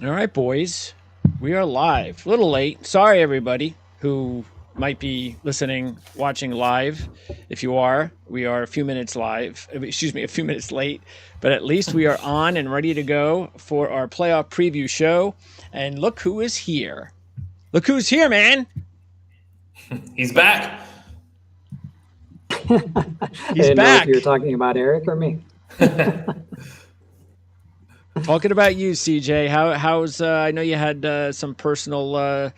All right, boys. We are live. A little late. Sorry, everybody who might be listening, watching live. If you are, we are a few minutes live. Excuse me, a few minutes late. But at least we are on and ready to go for our playoff preview show. And look who is here. Look who's here, man. He's back. I He's didn't know if you were back. talking about Eric or me. Talking about you, CJ. How's I know you had some personal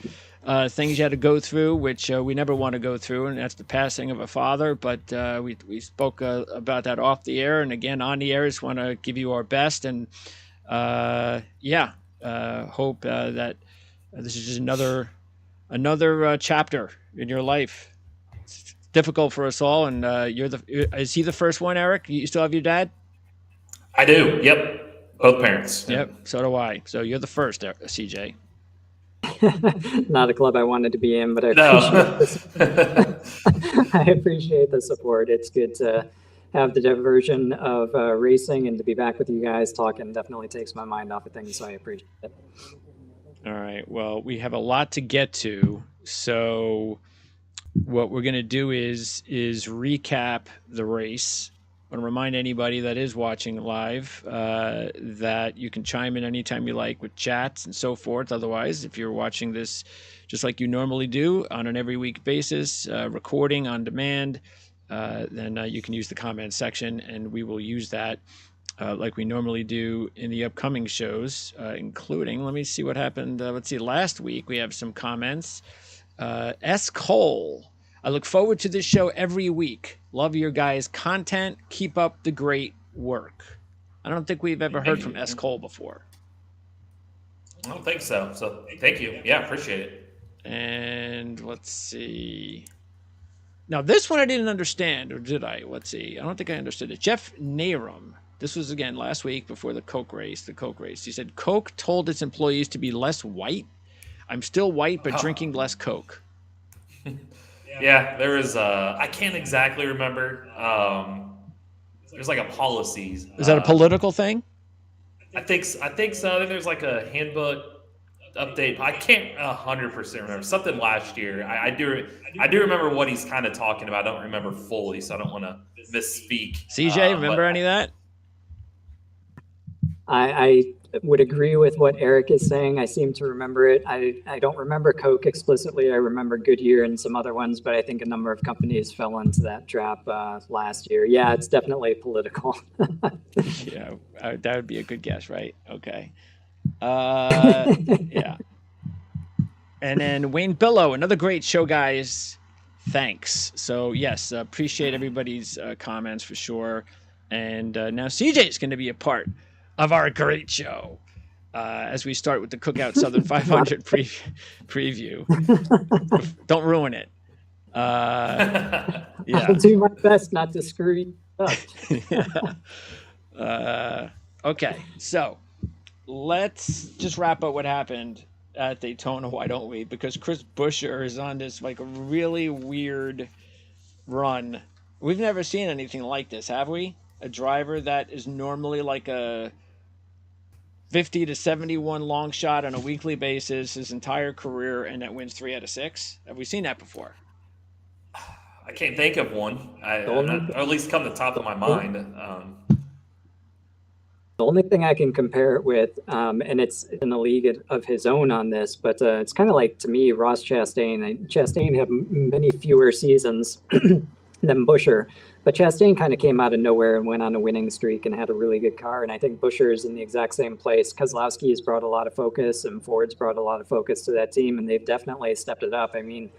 things you had to go through, which we never want to go through, and that's the passing of a father. But we spoke about that off the air, and again on the air. Just want to give you our best, and hope that this is just another chapter in your life. It's difficult for us all, and is he the first one, Eric? You still have your dad? I do. Yep. Both parents. Yep, Yep. so do I. So you're the first, CJ. Not a club I wanted to be in, but I appreciate No. this. I appreciate the support. It's good to have the diversion of racing and to be back with you guys talking. Definitely takes my mind off of things, so I appreciate it. All right. Well, we have a lot to get to. So what we're going to do is recap the race. I want to remind anybody that is watching live that you can chime in anytime you like with chats and so forth. Otherwise, if you're watching this just like you normally do on an every week basis, recording on demand, then you can use the comment section and we will use that like we normally do in the upcoming shows, including, let me see what happened. Let's see, last week we have some comments. S. Cole. I look forward to this show every week. Love your guys' content. Keep up the great work. I don't think we've ever heard Thank from you. S. Cole before. I don't think so. So thank you. Yeah, appreciate it. And let's see. Now, this one I didn't understand, or did I? Let's see. I don't think I understood it. Jeff Narum. This was, again, last week before the Coke race. He said, Coke told its employees to be less white. I'm still white, but drinking less Coke. Yeah, there is. I can't exactly remember. There's like a policies. Is that a political thing? I think. I think so. I think there's like a handbook update. I can't 100% remember something last year. I do. I do remember what he's kind of talking about. I don't remember fully, so I don't want to misspeak. CJ, remember But any of that? I would agree with what Eric is saying. I seem to remember it. I don't remember Coke explicitly. I remember Goodyear and some other ones, but I think a number of companies fell into that trap last year. Yeah, it's definitely political. Yeah, that would be a good guess, right? Okay. Yeah. And then Wayne Billow, another great show, guys. Thanks. So, yes, appreciate everybody's comments for sure. And now CJ is going to be a part of our great show as we start with the Cookout Southern 500 preview. Don't ruin it. I'll Yeah. do my best not to screw you up. Okay, so let's just wrap up what happened at Daytona, why don't we? Because Chris Buescher is on this like a really weird run. We've never seen anything like this, have we? A driver that is normally like a 50 to 71 long shot on a weekly basis his entire career and that wins 3 out of 6. Have we seen that before? I can't think of one. The only, Or at least come to the top of my mind. the only thing I can compare it with, and it's in a league of his own on this, but it's kind of like, to me, Ross Chastain. Chastain had many fewer seasons than Buescher, but Chastain kind of came out of nowhere and went on a winning streak and had a really good car. And I think Buescher is in the exact same place. Kozlowski has brought a lot of focus, and Ford's brought a lot of focus to that team, and they've definitely stepped it up. I mean,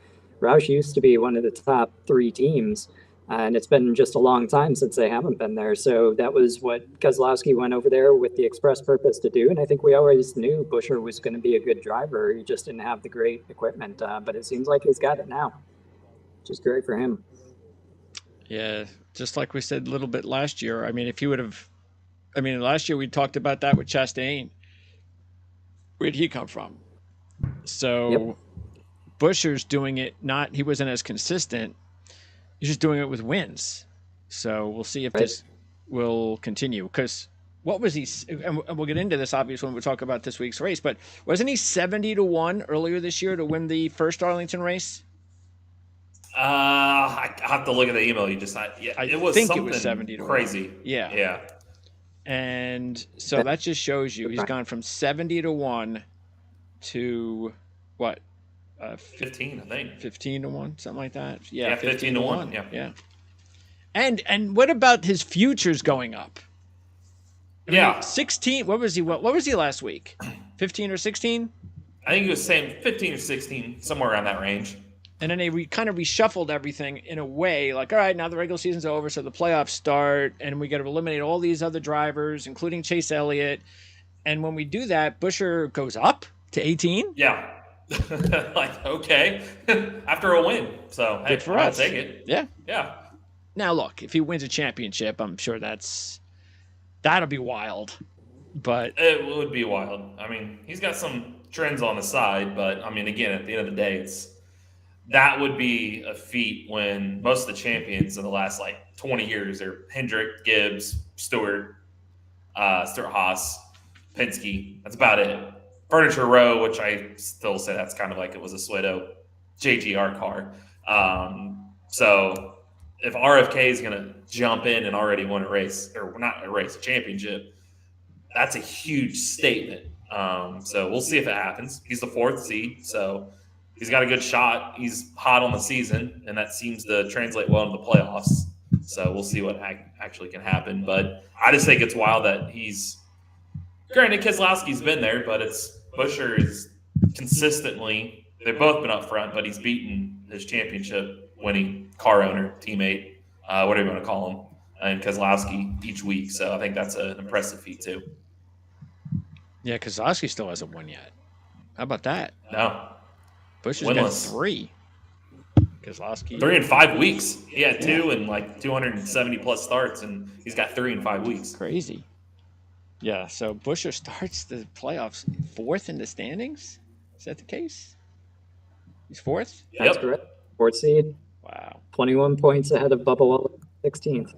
Roush used to be one of the top 3 teams, and it's been just a long time since they haven't been there. So that was what Kozlowski went over there with the express purpose to do. And I think we always knew Buescher was going to be a good driver. He just didn't have the great equipment, but it seems like he's got it now, which is great for him. Yeah, just like we said a little bit last year. I mean, if you would have, I mean, last year we talked about that with Chastain. Where'd he come from? So Yep. Buescher's doing it, not, he wasn't as consistent. He's just doing it with wins. So we'll see if Right. this will continue because what was he? And we'll get into this obviously when we talk about this week's race. But wasn't he 70-1 earlier this year to win the first Darlington race? I have to look at the email you just. Yeah, I it was think it something was 70-1. crazy. Yeah. Yeah. And so that just shows you he's gone from 70-1 to what? 15, I think. 15-1, something like that. Yeah, Yeah, 15-1. Yeah. And what about his futures going up? I mean, 16. What was he last week? 15 or 16? I think he was saying 15 or 16, somewhere around that range. And then they kind of reshuffled everything in a way, like, all right, now the regular season's over, so the playoffs start, and we got to eliminate all these other drivers, including Chase Elliott. And when we do that, Buescher goes up to 18. Yeah. Like, okay, after a win. So, hey, I'll take it. Yeah. Yeah. Now, look, if he wins a championship, I'm sure that'll be wild. But it would be wild. I mean, he's got some trends on the side, but, I mean, again, at the end of the day, that would be a feat when most of the champions in the last, 20 years are Hendrick, Gibbs, Stewart Haas, Penske. That's about it. Furniture Row, which I still say that's kind of like it was a Suedo JGR car. So if RFK is going to jump in and already win a race, or not a race, a championship, that's a huge statement. So we'll see if it happens. He's the 4th seed, so he's got a good shot. He's hot on the season, and that seems to translate well into the playoffs. So we'll see what actually can happen. But I just think it's wild that granted, Keselowski's been there, but Buescher is consistently, they've both been up front, but he's beaten his championship winning car owner, teammate, whatever you want to call him, and Keselowski each week. So I think that's an impressive feat too. Yeah, Keselowski still hasn't won yet. How about that? No. Buescher's got 3. Keselowski 3 in 5 weeks. He had 2 and 270 plus starts, and he's got 3 in 5 weeks. Crazy. Yeah, so Buescher starts the playoffs 4th in the standings? Is that the case? He's 4th? Yep. That's correct. 4th seed. Wow. 21 points ahead of Bubba Wallace, 16th.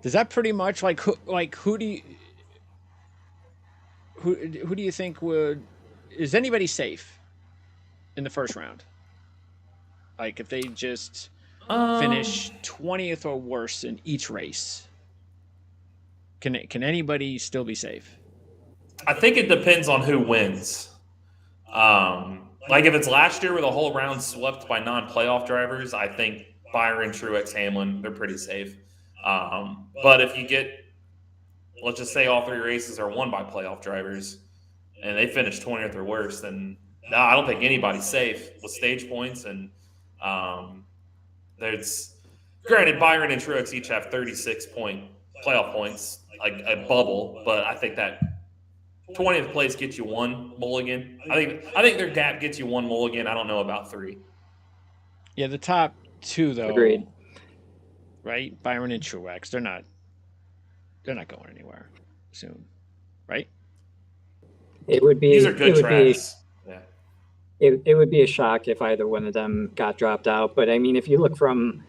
Does that pretty much who do you think is anybody safe in the first round? Like if they just finish 20th or worse in each race, can anybody still be safe? I think it depends on who wins. Like if it's last year where the whole round swept by non-playoff drivers, I think Byron, Truex, Hamlin, they're pretty safe. But if you get, let's just say all 3 races are won by playoff drivers and they finish 20th or worse, then no, I don't think anybody's safe with stage points. And there's, granted, Byron and Truex each have 36-point playoff points, like a bubble, but I think that 20th place gets you 1 mulligan. I think their gap gets you 1 mulligan. I don't know about 3. Yeah, the top 2 though. Agreed. Right, Byron and Truex, they're not going anywhere soon, right? It would be. These are good tracks. It would be a shock if either one of them got dropped out. But I mean, if you look from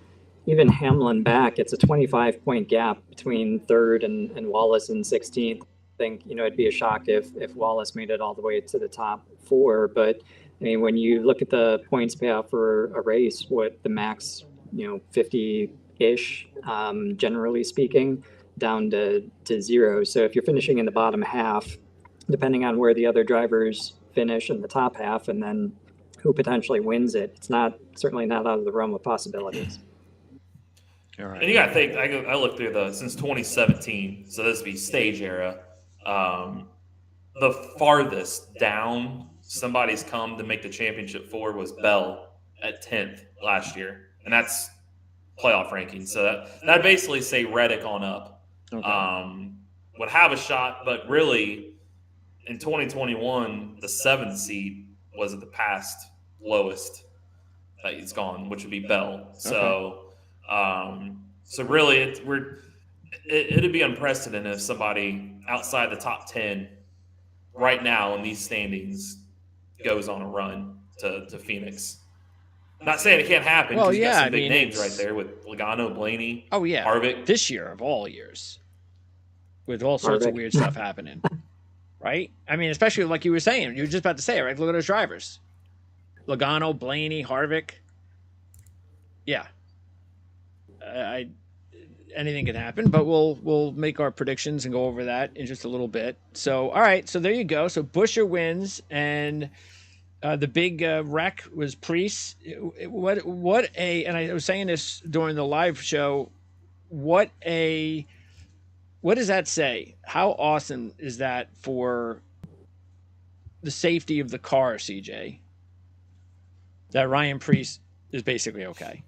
even Hamlin back, it's a 25-point gap between 3rd and Wallace in 16th. I think, it'd be a shock if Wallace made it all the way to the top 4. But I mean, when you look at the points payout for a race, what the max, 50-ish, generally speaking, down to 0. So if you're finishing in the bottom half, depending on where the other drivers finish in the top half, and then who potentially wins it, it's certainly not out of the realm of possibilities. All right. And you got to think, I looked through since 2017, so this would be stage era, the farthest down somebody's come to make the championship for was Bell at 10th last year. And that's playoff rankings. So that basically say Reddick on up. Okay. Would have a shot, but really in 2021, the 7th seed was at the past lowest that he's gone, which would be Bell. So, so really, it'd be unprecedented if somebody outside the top 10 right now in these standings goes on a run to Phoenix. Not saying it can't happen. Well, got some big names right there with Logano, Blaney. Oh yeah, Harvick this year of all years. with all sorts of Harvick. weird stuff happening, right? I mean, especially like you were saying, you were just about to say it, right? Look at those drivers: Logano, Blaney, Harvick. Yeah, I anything can happen, but we'll make our predictions and go over that in just a little bit. So, all right, so there you go. So Buescher wins, and the big wreck was Priest. What a, and I was saying this during the live show. What does that say? How awesome is that for the safety of the car, CJ? That Ryan Priest is basically okay.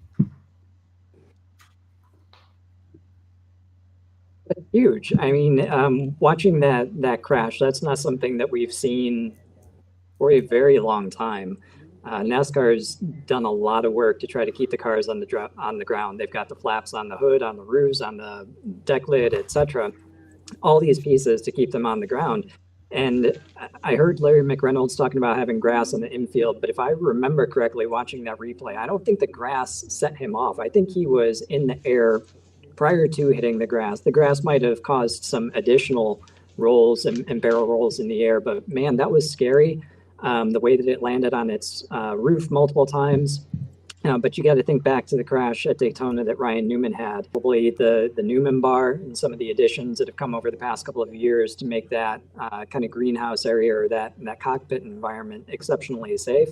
Huge. I mean, watching that crash, that's not something that we've seen for a very long time. NASCAR's done a lot of work to try to keep the cars on the ground. They've got the flaps on the hood, on the roofs, on the deck lid, etc. All these pieces to keep them on the ground. And I heard Larry McReynolds talking about having grass on the infield, but if I remember correctly, watching that replay, I don't think the grass set him off. I think he was in the air prior to hitting the grass. The grass might have caused some additional rolls and barrel rolls in the air, but man, that was scary. The way that it landed on its roof multiple times. But you got to think back to the crash at Daytona that Ryan Newman had. Probably the Newman bar and some of the additions that have come over the past couple of years to make that kind of greenhouse area or that cockpit environment exceptionally safe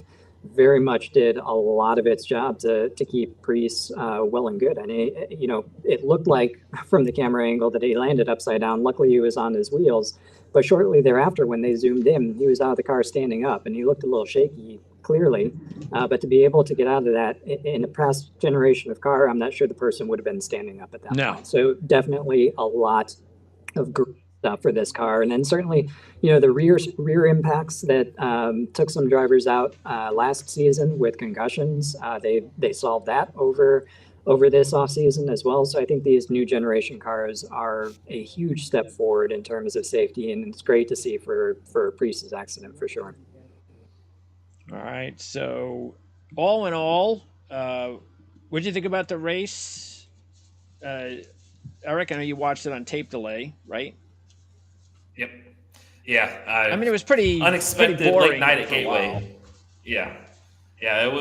very much did a lot of its job to keep Priest well and good. And it looked like from the camera angle that he landed upside down. Luckily, he was on his wheels. But shortly thereafter, when they zoomed in, he was out of the car standing up, and he looked a little shaky, clearly. But to be able to get out of that in a past generation of car, I'm not sure the person would have been standing up at that point. So definitely a lot of great stuff for this car. And then certainly, the rear impacts that took some drivers out last season with concussions, they solved that over this offseason as well. So I think these new generation cars are a huge step forward in terms of safety, and it's great to see for Priest's accident for sure. All right. So all in all, what did you think about the race? Eric, I know you watched it on tape delay, right? Yep. Yeah. I mean, it was pretty unexpected pretty boring late night at for a Gateway. while. Yeah. Yeah, it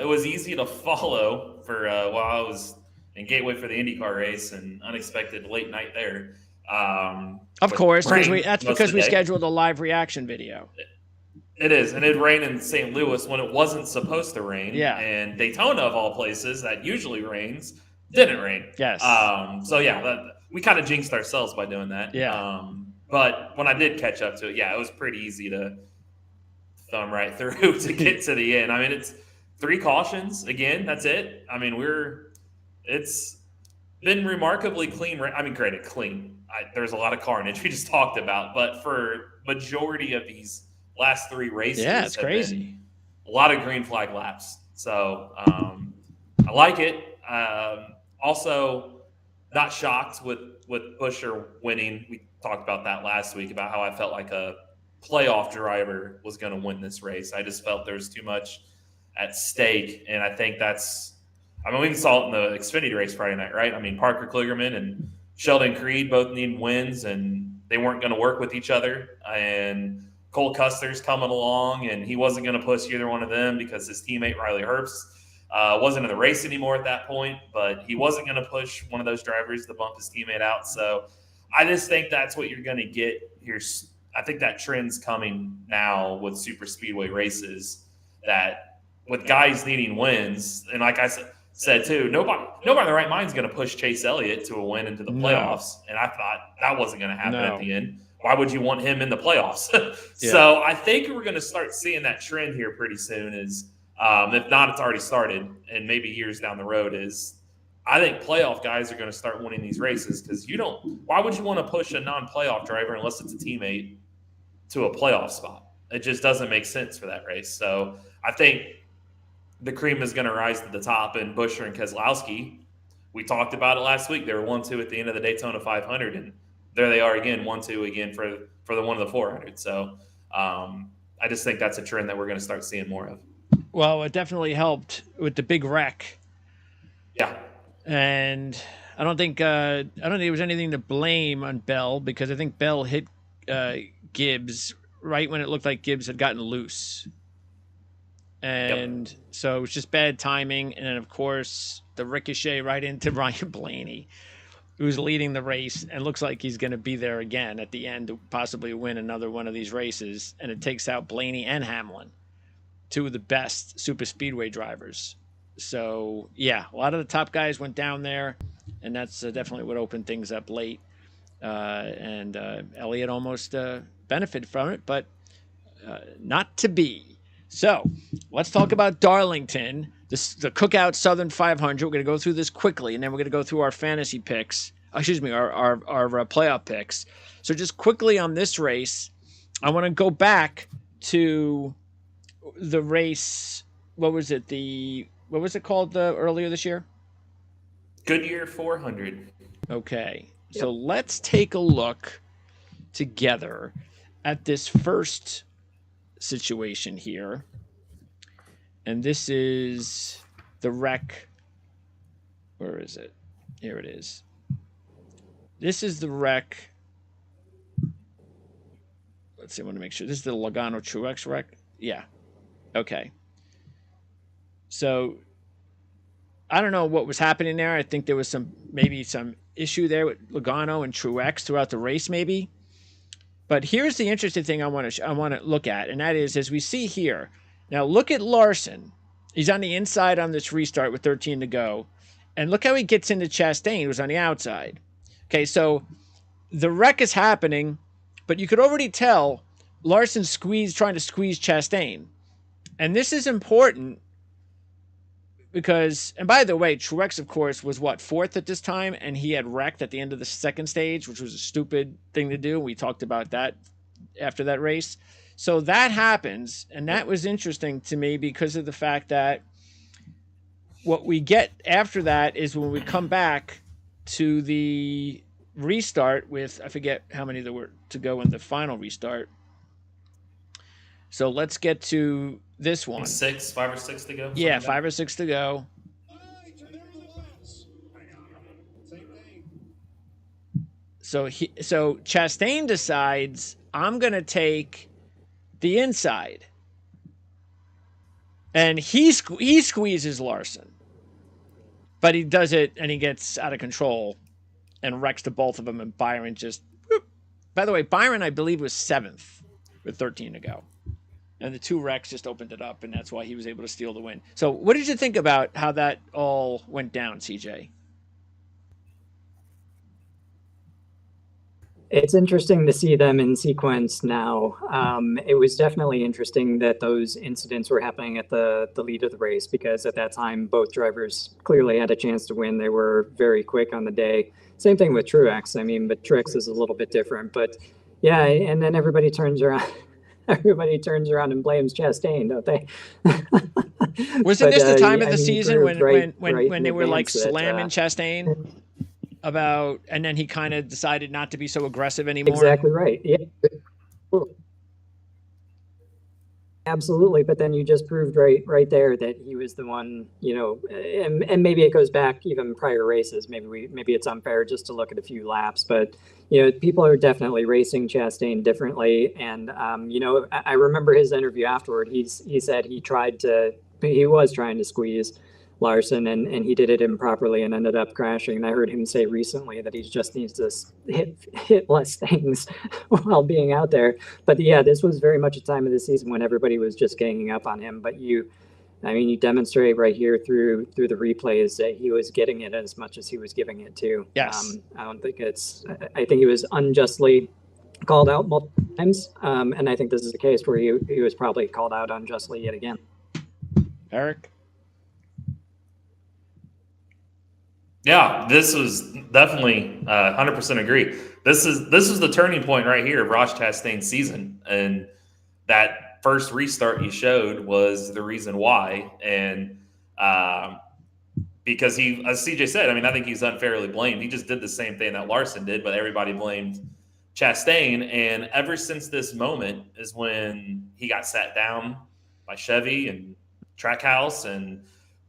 was easy to follow for while I was in Gateway for the IndyCar race, and unexpected late night there. Of course, that's because we scheduled a live reaction video. It is, and it rained in St. Louis when it wasn't supposed to rain. Yeah. And Daytona, of all places, that usually rains, didn't rain. Yes. So yeah, we kind of jinxed ourselves by doing that. Yeah. But when I did catch up to it, yeah, it was pretty easy to thumb right through to get to the end. I mean, it's 3 cautions again. That's it. I mean, it's been remarkably clean. I mean, granted, clean. There's a lot of carnage we just talked about, but for majority of these last 3 races, yeah, it's crazy. A lot of green flag laps. So I like it. Also, not shocked with Buescher winning. We talked about that last week about how I felt like a playoff driver was going to win this race. I just felt there's too much at stake, and I think we saw it in the Xfinity race Friday night, right? I mean, Parker Kligerman and Sheldon Creed both need wins, and they weren't going to work with each other. And Cole Custer's coming along, and he wasn't going to push either one of them because his teammate Riley Herbst wasn't in the race anymore at that point, but he wasn't going to push one of those drivers to bump his teammate out. So I just think that's what you're going to get here. I think that trend's coming now with super speedway races, that with guys needing wins, and like I said too, nobody in their right mind is going to push Chase Elliott to a win into the playoffs. And I thought that wasn't going to happen at the end. Why would you want him in the playoffs? So I think we're going to start seeing that trend here pretty soon. Is if not, it's already started, and maybe years down the road. Is I think playoff guys are going to start winning these races, because why would you want to push a non-playoff driver unless it's a teammate to a playoff spot? It just doesn't make sense for that race. So I think the cream is going to rise to the top, and Buescher and Keselowski, we talked about it last week. They were 1-2 at the end of the Daytona 500, and there they are again, 1-2 again for the one of the 400. So I just think that's a trend that we're going to start seeing more of. Well, it definitely helped with the big wreck. Yeah. And I don't think there was anything to blame on Bell because I think Bell hit Gibbs right when it looked like Gibbs had gotten loose. And so it was just bad timing. And then, of course, the ricochet right into Ryan Blaney, who's leading the race and looks like he's going to be there again at the end to possibly win another one of these races. And it takes out Blaney and Hamlin, two of the best super speedway drivers. So, yeah, a lot of the top guys went down there, and that's definitely what opened things up late. And Elliott almost benefited from it, but not to be. So, let's talk about Darlington, the Cookout Southern 500. We're going to go through this quickly, and then we're going to go through our fantasy picks. Excuse me, our playoff picks. So, just quickly on this race, I want to go back to the race. What was it called earlier this year? Goodyear 400. Okay. Yep. So let's take a look together at this first situation here. And this is the wreck. Where is it? Here it is. This is the wreck. Let's see, I want to make sure. This is the Logano Truex wreck. Yeah. Okay. So I don't know what was happening there. I think there was maybe some issue there with Logano and Truex throughout the race, maybe. But here's the interesting thing I want to look at, and that is, as we see here. Now look at Larson. He's on the inside on this restart with 13 to go, and look how he gets into Chastain, who's on the outside. Okay, so the wreck is happening, but you could already tell Larson trying to squeeze Chastain, and this is important. Because, and by the way, Truex, of course, was fourth at this time, and he had wrecked at the end of the second stage, which was a stupid thing to do. We talked about that after that race. So that happens, and that was interesting to me because of the fact that what we get after that is when we come back to the restart with, I forget how many there were to go in the final restart. So let's get to this one. 5 or 6 to go. Yeah, 5 or 6 to go. So Chastain decides, I'm going to take the inside. And he squeezes Larson. But he does it, and he gets out of control and wrecks to both of them, and Byron just... Whoop. By the way, Byron, I believe, was 7th with 13 to go. And the two wrecks just opened it up, and that's why he was able to steal the win. So what did you think about how that all went down, CJ? It's interesting to see them in sequence now. It was definitely interesting that those incidents were happening at the lead of the race, because at that time, both drivers clearly had a chance to win. They were very quick on the day. Same thing with Truex. I mean, but Truex is a little bit different. But yeah, and then everybody turns around. Everybody turns around and blames Chastain, don't they? Wasn't this the time of the season when they were like slamming Chastain about, and then he kind of decided not to be so aggressive anymore? Exactly right. Yeah. Absolutely, but then you just proved right there that he was the one, and maybe it goes back even prior races. Maybe it's unfair just to look at a few laps, but people are definitely racing Chastain differently. And I remember his interview afterward. He said he was trying to squeeze Larson, and he did it improperly and ended up crashing. And I heard him say recently that he just needs to hit less things while being out there. But yeah, this was very much a time of the season when everybody was just ganging up on him. But you demonstrate right here through the replays that he was getting it as much as he was giving it too. Yes. I think he was unjustly called out multiple times. And I think this is a case where he was probably called out unjustly yet again. Eric? Yeah, this was definitely 100% agree. This is the turning point right here of Ross Chastain's season, and that first restart he showed was the reason why. And because he, as CJ said, I think he's unfairly blamed. He just did the same thing that Larson did, but everybody blamed Chastain. And ever since this moment is when he got sat down by Chevy and Trackhouse and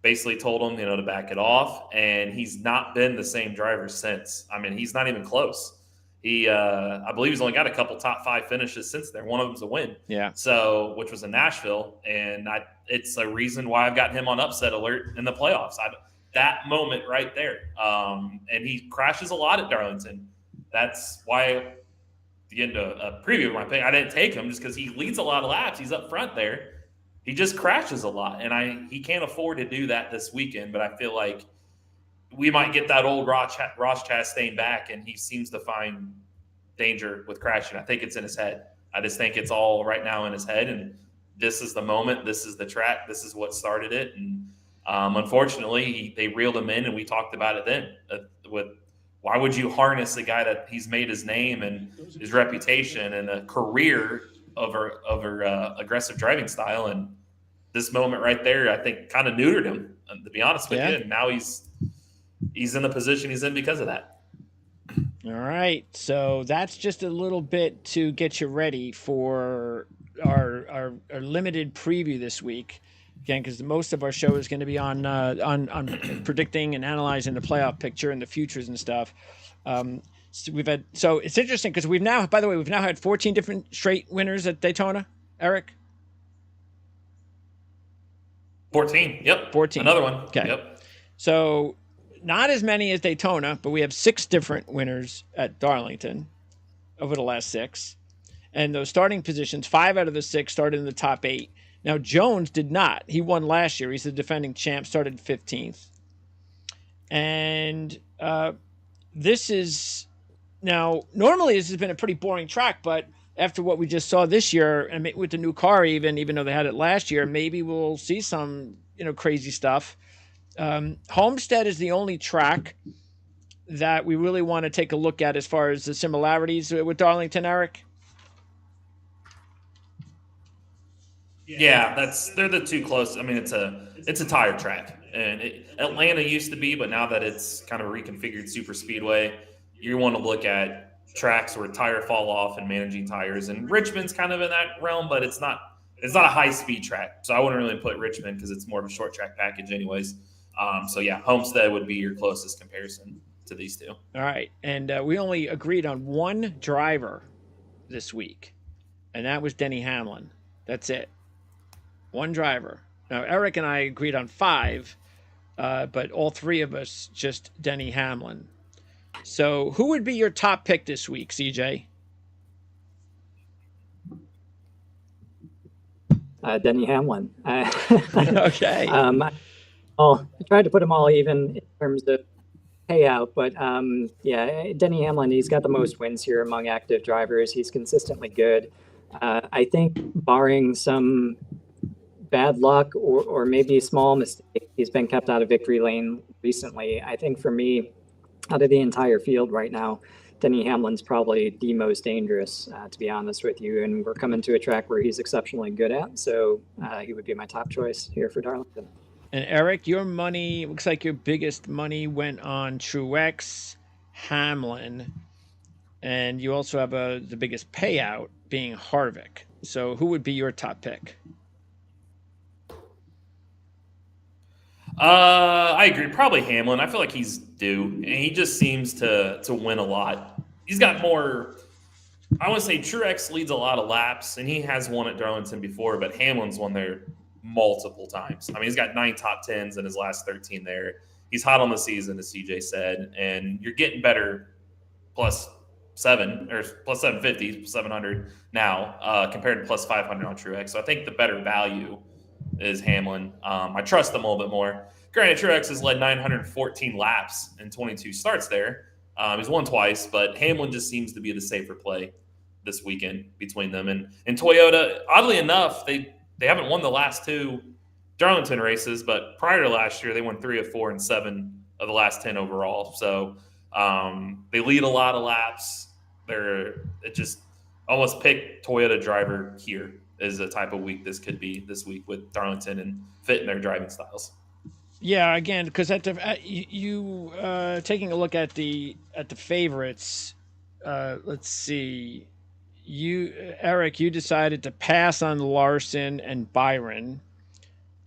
basically told him, to back it off, and he's not been the same driver since. I mean, he's not even close. I believe he's only got a couple top 5 finishes since then. One of them's a win. Yeah. So, which was in Nashville, and it's a reason why I've got him on upset alert in the playoffs. That moment right there, and he crashes a lot at Darlington. That's why, to get into a preview of my pick, I didn't take him just because he leads a lot of laps. He's up front there. He just crashes a lot, and he can't afford to do that this weekend. But I feel like we might get that old Ross Chastain back, and he seems to find danger with crashing. I think it's in his head. I just think it's all right now in his head, and this is the moment. This is the track. This is what started it, and unfortunately, they reeled him in, and we talked about it then. With why would you harness a guy that he's made his name and his reputation and a career over aggressive driving style, and this moment right there, I think, kind of neutered him, to be honest with you. And now he's in the position he's in because of that. All right, so that's just a little bit to get you ready for our limited preview this week. Again, because most of our show is going to be on predicting and analyzing the playoff picture and the futures and stuff. So it's interesting because we've now had 14 different straight winners at Daytona. Eric. 14. Yep. 14. Another one. Okay. Yep. So not as many as Daytona, but we have 6 different winners at Darlington over the last 6. And those starting positions, 5 out of the 6 started in the top 8. Now, Jones did not. He won last year. He's the defending champ, started 15th. And this is now, normally this has been a pretty boring track, but after what we just saw this year, and with the new car, even though they had it last year, maybe we'll see some crazy stuff. Homestead is the only track that we really want to take a look at as far as the similarities with Darlington, Eric. Yeah, they're the two close. I mean, it's a tire track, and Atlanta used to be, but now that it's kind of a reconfigured super speedway, you want to look at tracks where tire fall off and managing tires. And Richmond's kind of in that realm, but it's not a high speed track, so I wouldn't really put Richmond because it's more of a short track package, anyways. So yeah, Homestead would be your closest comparison to these two. All right, and we only agreed on one driver this week, and that was Denny Hamlin. That's it. One driver. Now, Eric and I agreed on 5, but all 3 of us just Denny Hamlin. So who would be your top pick this week, CJ? Denny Hamlin. Okay. I tried to put them all even in terms of payout, but Denny Hamlin, he's got the most wins here among active drivers. He's consistently good. I think barring some bad luck or maybe a small mistake, he's been kept out of victory lane recently. I think for me, out of the entire field right now, Denny Hamlin's probably the most dangerous, to be honest with you. And we're coming to a track where he's exceptionally good at. So he would be my top choice here for Darlington. And Eric, your money, looks like your biggest money went on Truex, Hamlin, and you also have the biggest payout being Harvick. So who would be your top pick? I agree. Probably Hamlin. I feel like he's due, and he just seems to win a lot. He's got more. I want to say Truex leads a lot of laps, and he has won at Darlington before, but Hamlin's won there multiple times. I mean, he's got 9 top 10s in his last 13 there. He's hot on the season, as CJ said, and you're getting better plus 7 or plus 750, 700 now compared to plus 500 on Truex. So I think the better value is Hamlin. I trust him a little bit more. Granted, Truex has led 914 laps in 22 starts there. He's won twice, but Hamlin just seems to be the safer play this weekend between them. And Toyota, oddly enough, they haven't won the last 2 Darlington races, but prior to last year, they won 3 of 4 and 7 of the last 10 overall. So they lead a lot of laps. It just almost pick Toyota driver here is the type of week this could be this week with Darlington and fitting their driving styles. Yeah, again, because you taking a look at the favorites, let's see. Eric, you decided to pass on Larson and Byron.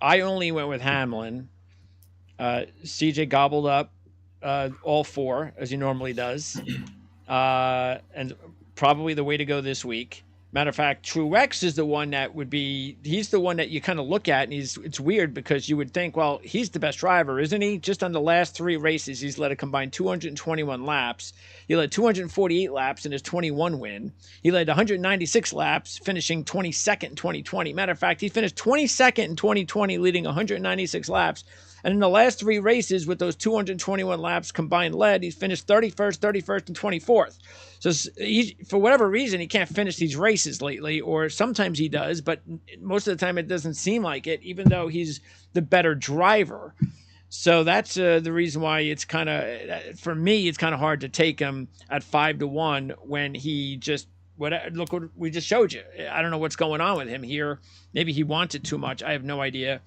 I only went with Hamlin. CJ gobbled up all 4 as he normally does, and probably the way to go this week. Matter of fact, Truex is the one that would be. He's the one that you kind of look at, and it's weird because you would think, well, he's the best driver, isn't he? Just on the last 3 races, he's led a combined 221 laps. He led 248 laps in his 21 win. He led 196 laps, finishing 22nd in 2020. Matter of fact, he finished 22nd in 2020, leading 196 laps. And in the last 3 races with those 221 laps combined led, he's finished 31st, 31st, and 24th. So for whatever reason, he can't finish these races lately, or sometimes he does, but most of the time it doesn't seem like it, even though he's the better driver. So that's the reason why it's kind of, for me, it's kind of hard to take him at 5-1 when he just, look what we just showed you. I don't know what's going on with him here. Maybe he wants it too much. I have no idea.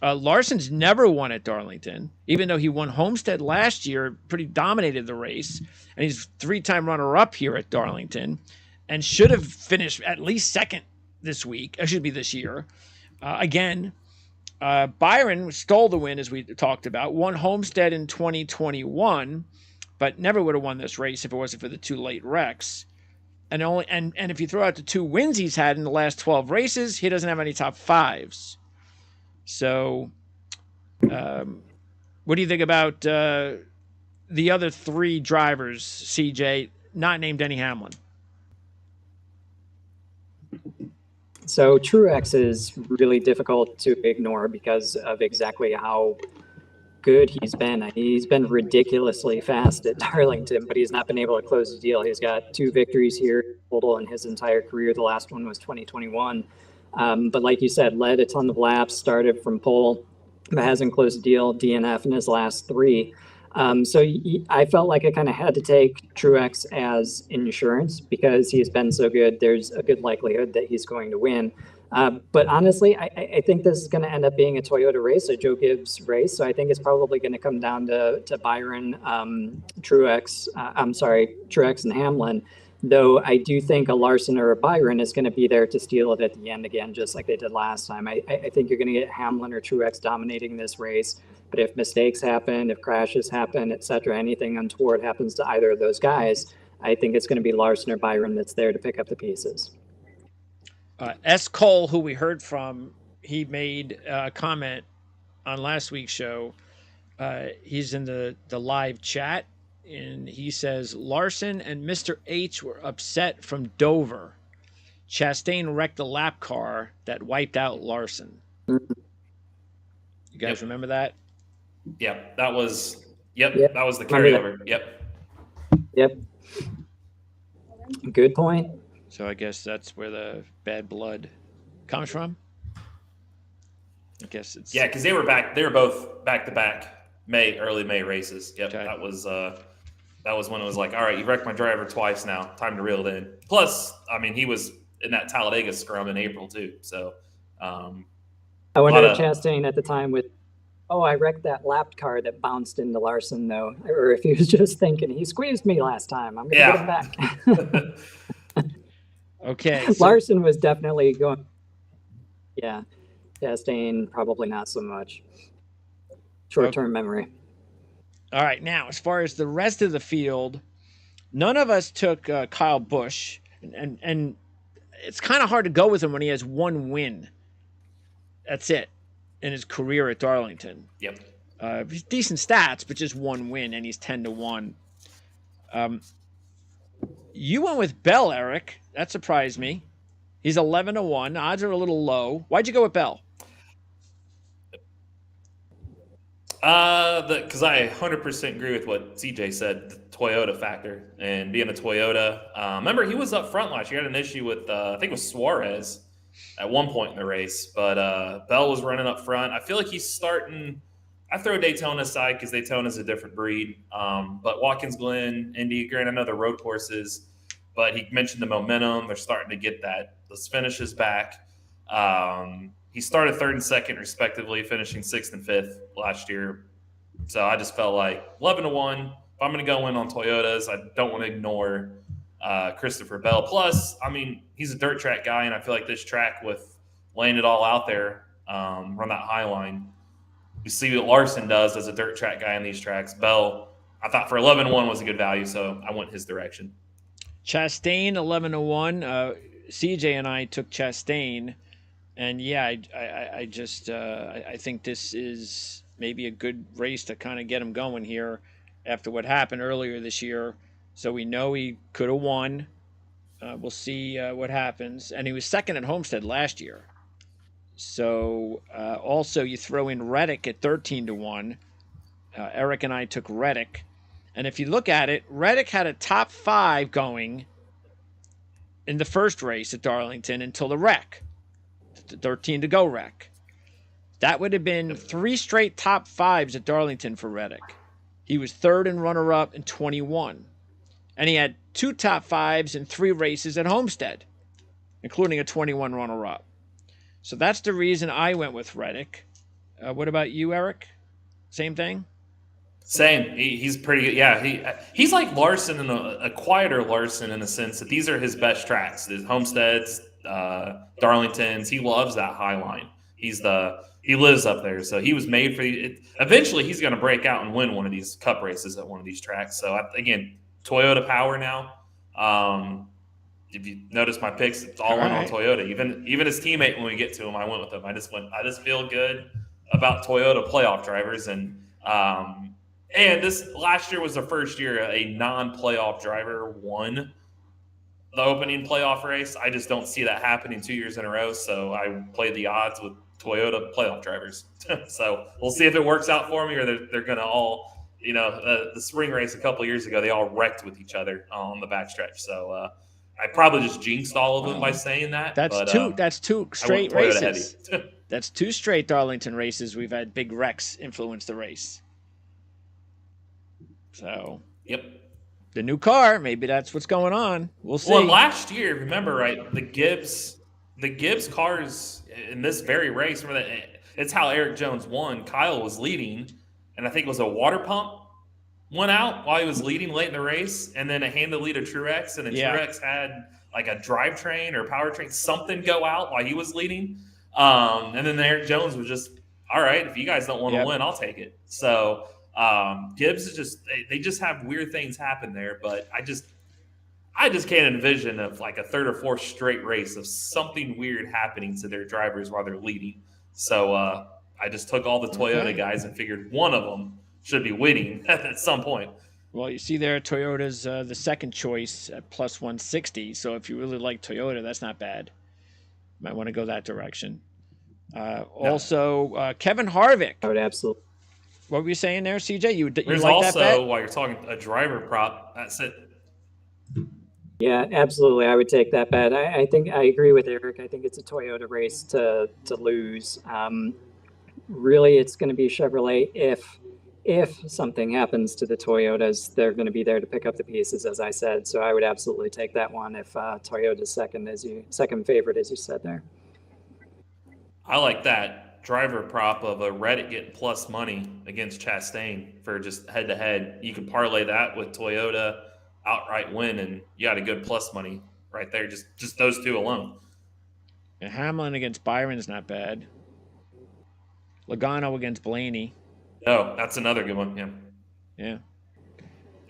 Larson's never won at Darlington, even though he won Homestead last year, pretty dominated the race, and he's 3-time runner-up here at Darlington, and should have finished at least second this year. Again, Byron stole the win, as we talked about, won Homestead in 2021, but never would have won this race if it wasn't for the 2 late wrecks. And if you throw out the 2 wins he's had in the last 12 races, he doesn't have any top 5s. So, what do you think about the other 3 drivers, CJ, not named Denny Hamlin? So Truex is really difficult to ignore because of exactly how good he's been. He's been ridiculously fast at Darlington, but he's not been able to close the deal. He's got 2 victories here total in his entire career. The last one was 2021. But like you said, led a ton of laps, started from pole, but hasn't closed the deal, DNF in his last 3. So I felt like I kind of had to take Truex as insurance because he's been so good. There's a good likelihood that he's going to win. But honestly, I think this is going to end up being a Toyota race, a Joe Gibbs race. So I think it's probably going to come down to Byron, Truex and Hamlin. Though I do think a Larson or a Byron is going to be there to steal it at the end again, just like they did last time. I think you're going to get Hamlin or Truex dominating this race. But if mistakes happen, if crashes happen, etc., anything untoward happens to either of those guys, I think it's going to be Larson or Byron that's there to pick up the pieces. S. Cole, who we heard from, he made a comment on last week's show. He's in the live chat. And he says, Larson and Mr. H were upset from Dover. Chastain wrecked the lap car that wiped out Larson. You guys remember that? Yep, that was that was the carryover. Yep. Good point. So I guess that's where the bad blood comes from. I guess it's because they were both back to back early May races. Yep, okay. That was when it was like, all right, you wrecked my driver twice now. Time to reel it in. Plus, I mean, he was in that Talladega scrum in April too. So I wonder if Chastain at the time with, I wrecked that lapped car that bounced into Larson though, or if he was just thinking he squeezed me last time. I'm gonna get him back. Okay. So Larson was definitely going. Yeah, Chastain probably not so much. Short-term memory. All right, now, as far as the rest of the field, none of us took Kyle Busch, and it's kind of hard to go with him when he has 1 win. That's it in his career at Darlington. Yep. He's decent stats, but just 1 win, and he's 10-1. You went with Bell, Eric. That surprised me. He's 11-1. Odds are a little low. Why'd you go with Bell? Because I 100% agree with what CJ said, the Toyota factor and being a Toyota. Remember, he was up front last year. He had an issue with, I think it was Suarez at one point in the race, but Bell was running up front. I feel like he's starting. I throw Daytona aside because Daytona's a different breed. But Watkins Glen, Indy, granted, I know they're road courses, but he mentioned the momentum. They're starting to get those finishes back. He started 3rd and 2nd, respectively, finishing 6th and 5th last year. So I just felt like 11-1. If I'm going to go in on Toyotas, I don't want to ignore Christopher Bell. Plus, I mean, he's a dirt track guy, and I feel like this track with laying it all out there, run that high line, We see what Larson does as a dirt track guy on these tracks. Bell, I thought for 11-1 was a good value, so I went his direction. Chastain 11-1. CJ and I took Chastain, and yeah, I just I think this is maybe a good race to kind of get him going here after what happened earlier this year. So we know he could have won. We'll see what happens, and he was second at Homestead last year. So also you throw in Reddick at 13-1. Eric and I took Reddick, and if you look at it, Reddick had a top 5 going in the first race at Darlington until the wreck, the 13 to go wreck. That would have been 3 straight top 5s at Darlington for Reddick. He was third and runner-up in 21, and he had 2 top 5s in 3 races at Homestead, including a 21 runner-up. So that's the reason I went with Reddick. What about you, Eric? Same thing? Same. He's pretty good. Yeah, he's like Larson, and a quieter Larson in the sense that these are his best tracks. His Homesteads, Darlingtons. He loves that high line. He lives up there, so he was made for it. Eventually, he's going to break out and win one of these Cup races at one of these tracks. So again, Toyota power now. If you notice my picks, it's all in on Toyota. Even his teammate, when we get to him, I went with him. I just feel good about Toyota playoff drivers, and this last year was the first year a non-playoff driver won the opening playoff race. I just don't see that happening 2 years in a row, so I played the odds with Toyota playoff drivers. So we'll see if it works out for me, or they're going to all, the spring race a couple of years ago, they all wrecked with each other on the backstretch. So I probably just jinxed all of them by saying that. That's two straight races. That's 2 straight Darlington races we've had big wrecks influence the race. So, yep. The new car, maybe that's what's going on. We'll see. Well, last year, remember, right? The Gibbs cars in this very race. Remember that? It's how Eric Jones won. Kyle was leading, and I think it was a water pump went out while he was leading late in the race, and then it handed the lead to Truex, and then Truex had like a drivetrain or powertrain, something go out while he was leading. And then Eric Jones was just, all right, if you guys don't want to win, I'll take it. So Gibbs is they just have weird things happen there, but I just can't envision of like a 3rd or 4th straight race of something weird happening to their drivers while they're leading. So I just took all the Toyota guys and figured one of them should be winning at some point. Well, you see there, Toyota's the second choice at plus 160. So if you really like Toyota, that's not bad. Might want to go that direction. Also, Kevin Harvick. I would absolutely. What were you saying there, CJ? You There's like also, that bet? while you're talking, a driver prop. That's it. Yeah, absolutely. I would take that bet. I think I agree with Eric. I think it's a Toyota race to lose. Really, it's going to be Chevrolet. If something happens to the Toyotas, they're going to be there to pick up the pieces, as I said. So I would absolutely take that one if Toyota's second favorite, as you said there. I like that driver prop of a Reddit getting plus money against Chastain for just head-to-head. You can parlay that with Toyota outright win, and you got a good plus money right there, just those two alone. And Hamlin against Byron's not bad. Logano against Blaney. Oh, that's another good one, Yeah.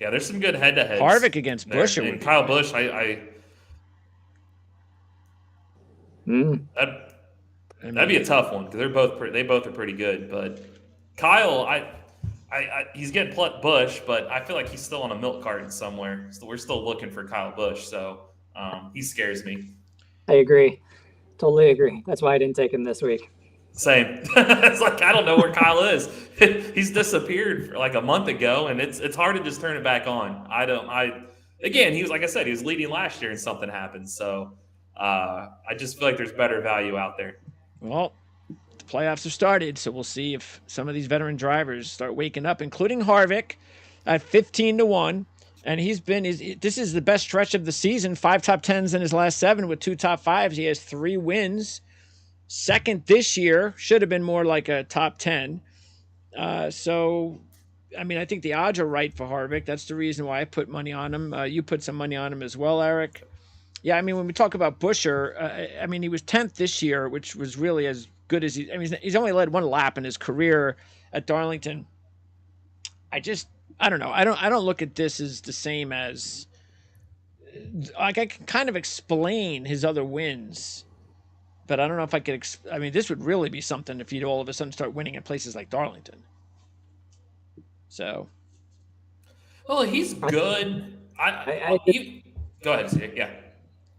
Yeah, there's some good head-to-heads. Harvick against Busch. And Kyle Busch, that'd be a tough one because they both are pretty good. But Kyle, he's getting Busch, but I feel like he's still on a milk carton somewhere. So we're still looking for Kyle Busch. So he scares me. I agree. Totally agree. That's why I didn't take him this week. Same. It's like I don't know where Kyle is. He's disappeared for like a month ago, and it's hard to just turn it back on. Again, he was, like I said, he was leading last year and something happened. So I just feel like there's better value out there. Well, the playoffs have started, so we'll see if some of these veteran drivers start waking up, including Harvick at 15-1. And this is the best stretch of the season. 5 top 10s in his last 7 with 2 top 5s. He has 3 wins. Second this year, should have been more like a top 10. So, I mean, I think the odds are right for Harvick. That's the reason why I put money on him. You put some money on him as well, Eric. Yeah, I mean, when we talk about Buescher, I mean, he was 10th this year, which was really, as good as he. I mean, he's only led one lap in his career at Darlington. I don't know. I don't look at this as the same as like I can kind of explain his other wins, but I don't know if I could. I mean, this would really be something if you'd all of a sudden start winning at places like Darlington. So, Well, he's good. Go ahead, Steve. Yeah.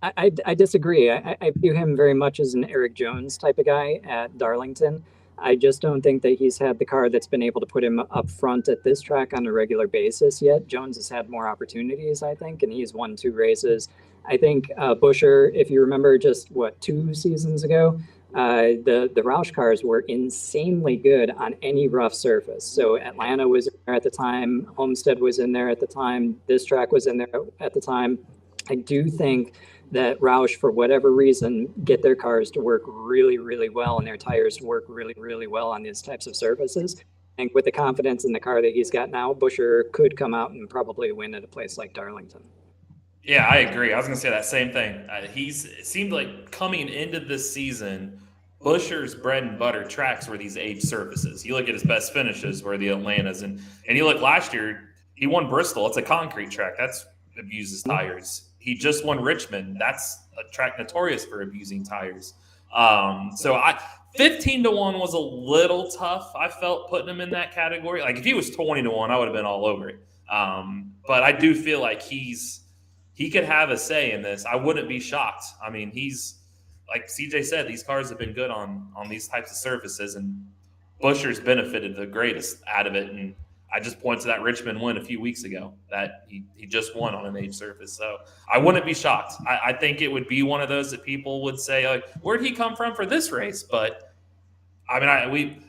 I disagree. I view him very much as an Eric Jones type of guy at Darlington. I just don't think that he's had the car that's been able to put him up front at this track on a regular basis yet. Jones has had more opportunities, I think, and he's won 2 races. I think Buescher, if you remember, just 2 seasons ago, the Roush cars were insanely good on any rough surface. So Atlanta was in there at the time, Homestead was in there at the time, this track was in there at the time. I do think that Roush, for whatever reason, get their cars to work really, really well and their tires to work really, really well on these types of surfaces. And with the confidence in the car that he's got now, Buescher could come out and probably win at a place like Darlington. Yeah, I agree. I was going to say that same thing. It seemed like coming into this season, Buescher's bread and butter tracks were these age surfaces. You look at his best finishes were the Atlantas, and you look last year, he won Bristol. It's a concrete track. That's abuses tires. He just won Richmond. That's a track notorious for abusing tires. 15-1 was a little tough. I felt putting him in that category. Like if he was 20-1, I would have been all over it. But I do feel like he could have a say in this. I wouldn't be shocked. I mean, he's like CJ said, these cars have been good on these types of surfaces, and Buescher's benefited the greatest out of it. And I just pointed to that Richmond win a few weeks ago that he just won on an age surface. So I wouldn't be shocked. I think it would be one of those that people would say, like, where'd he come from for this race? But I mean,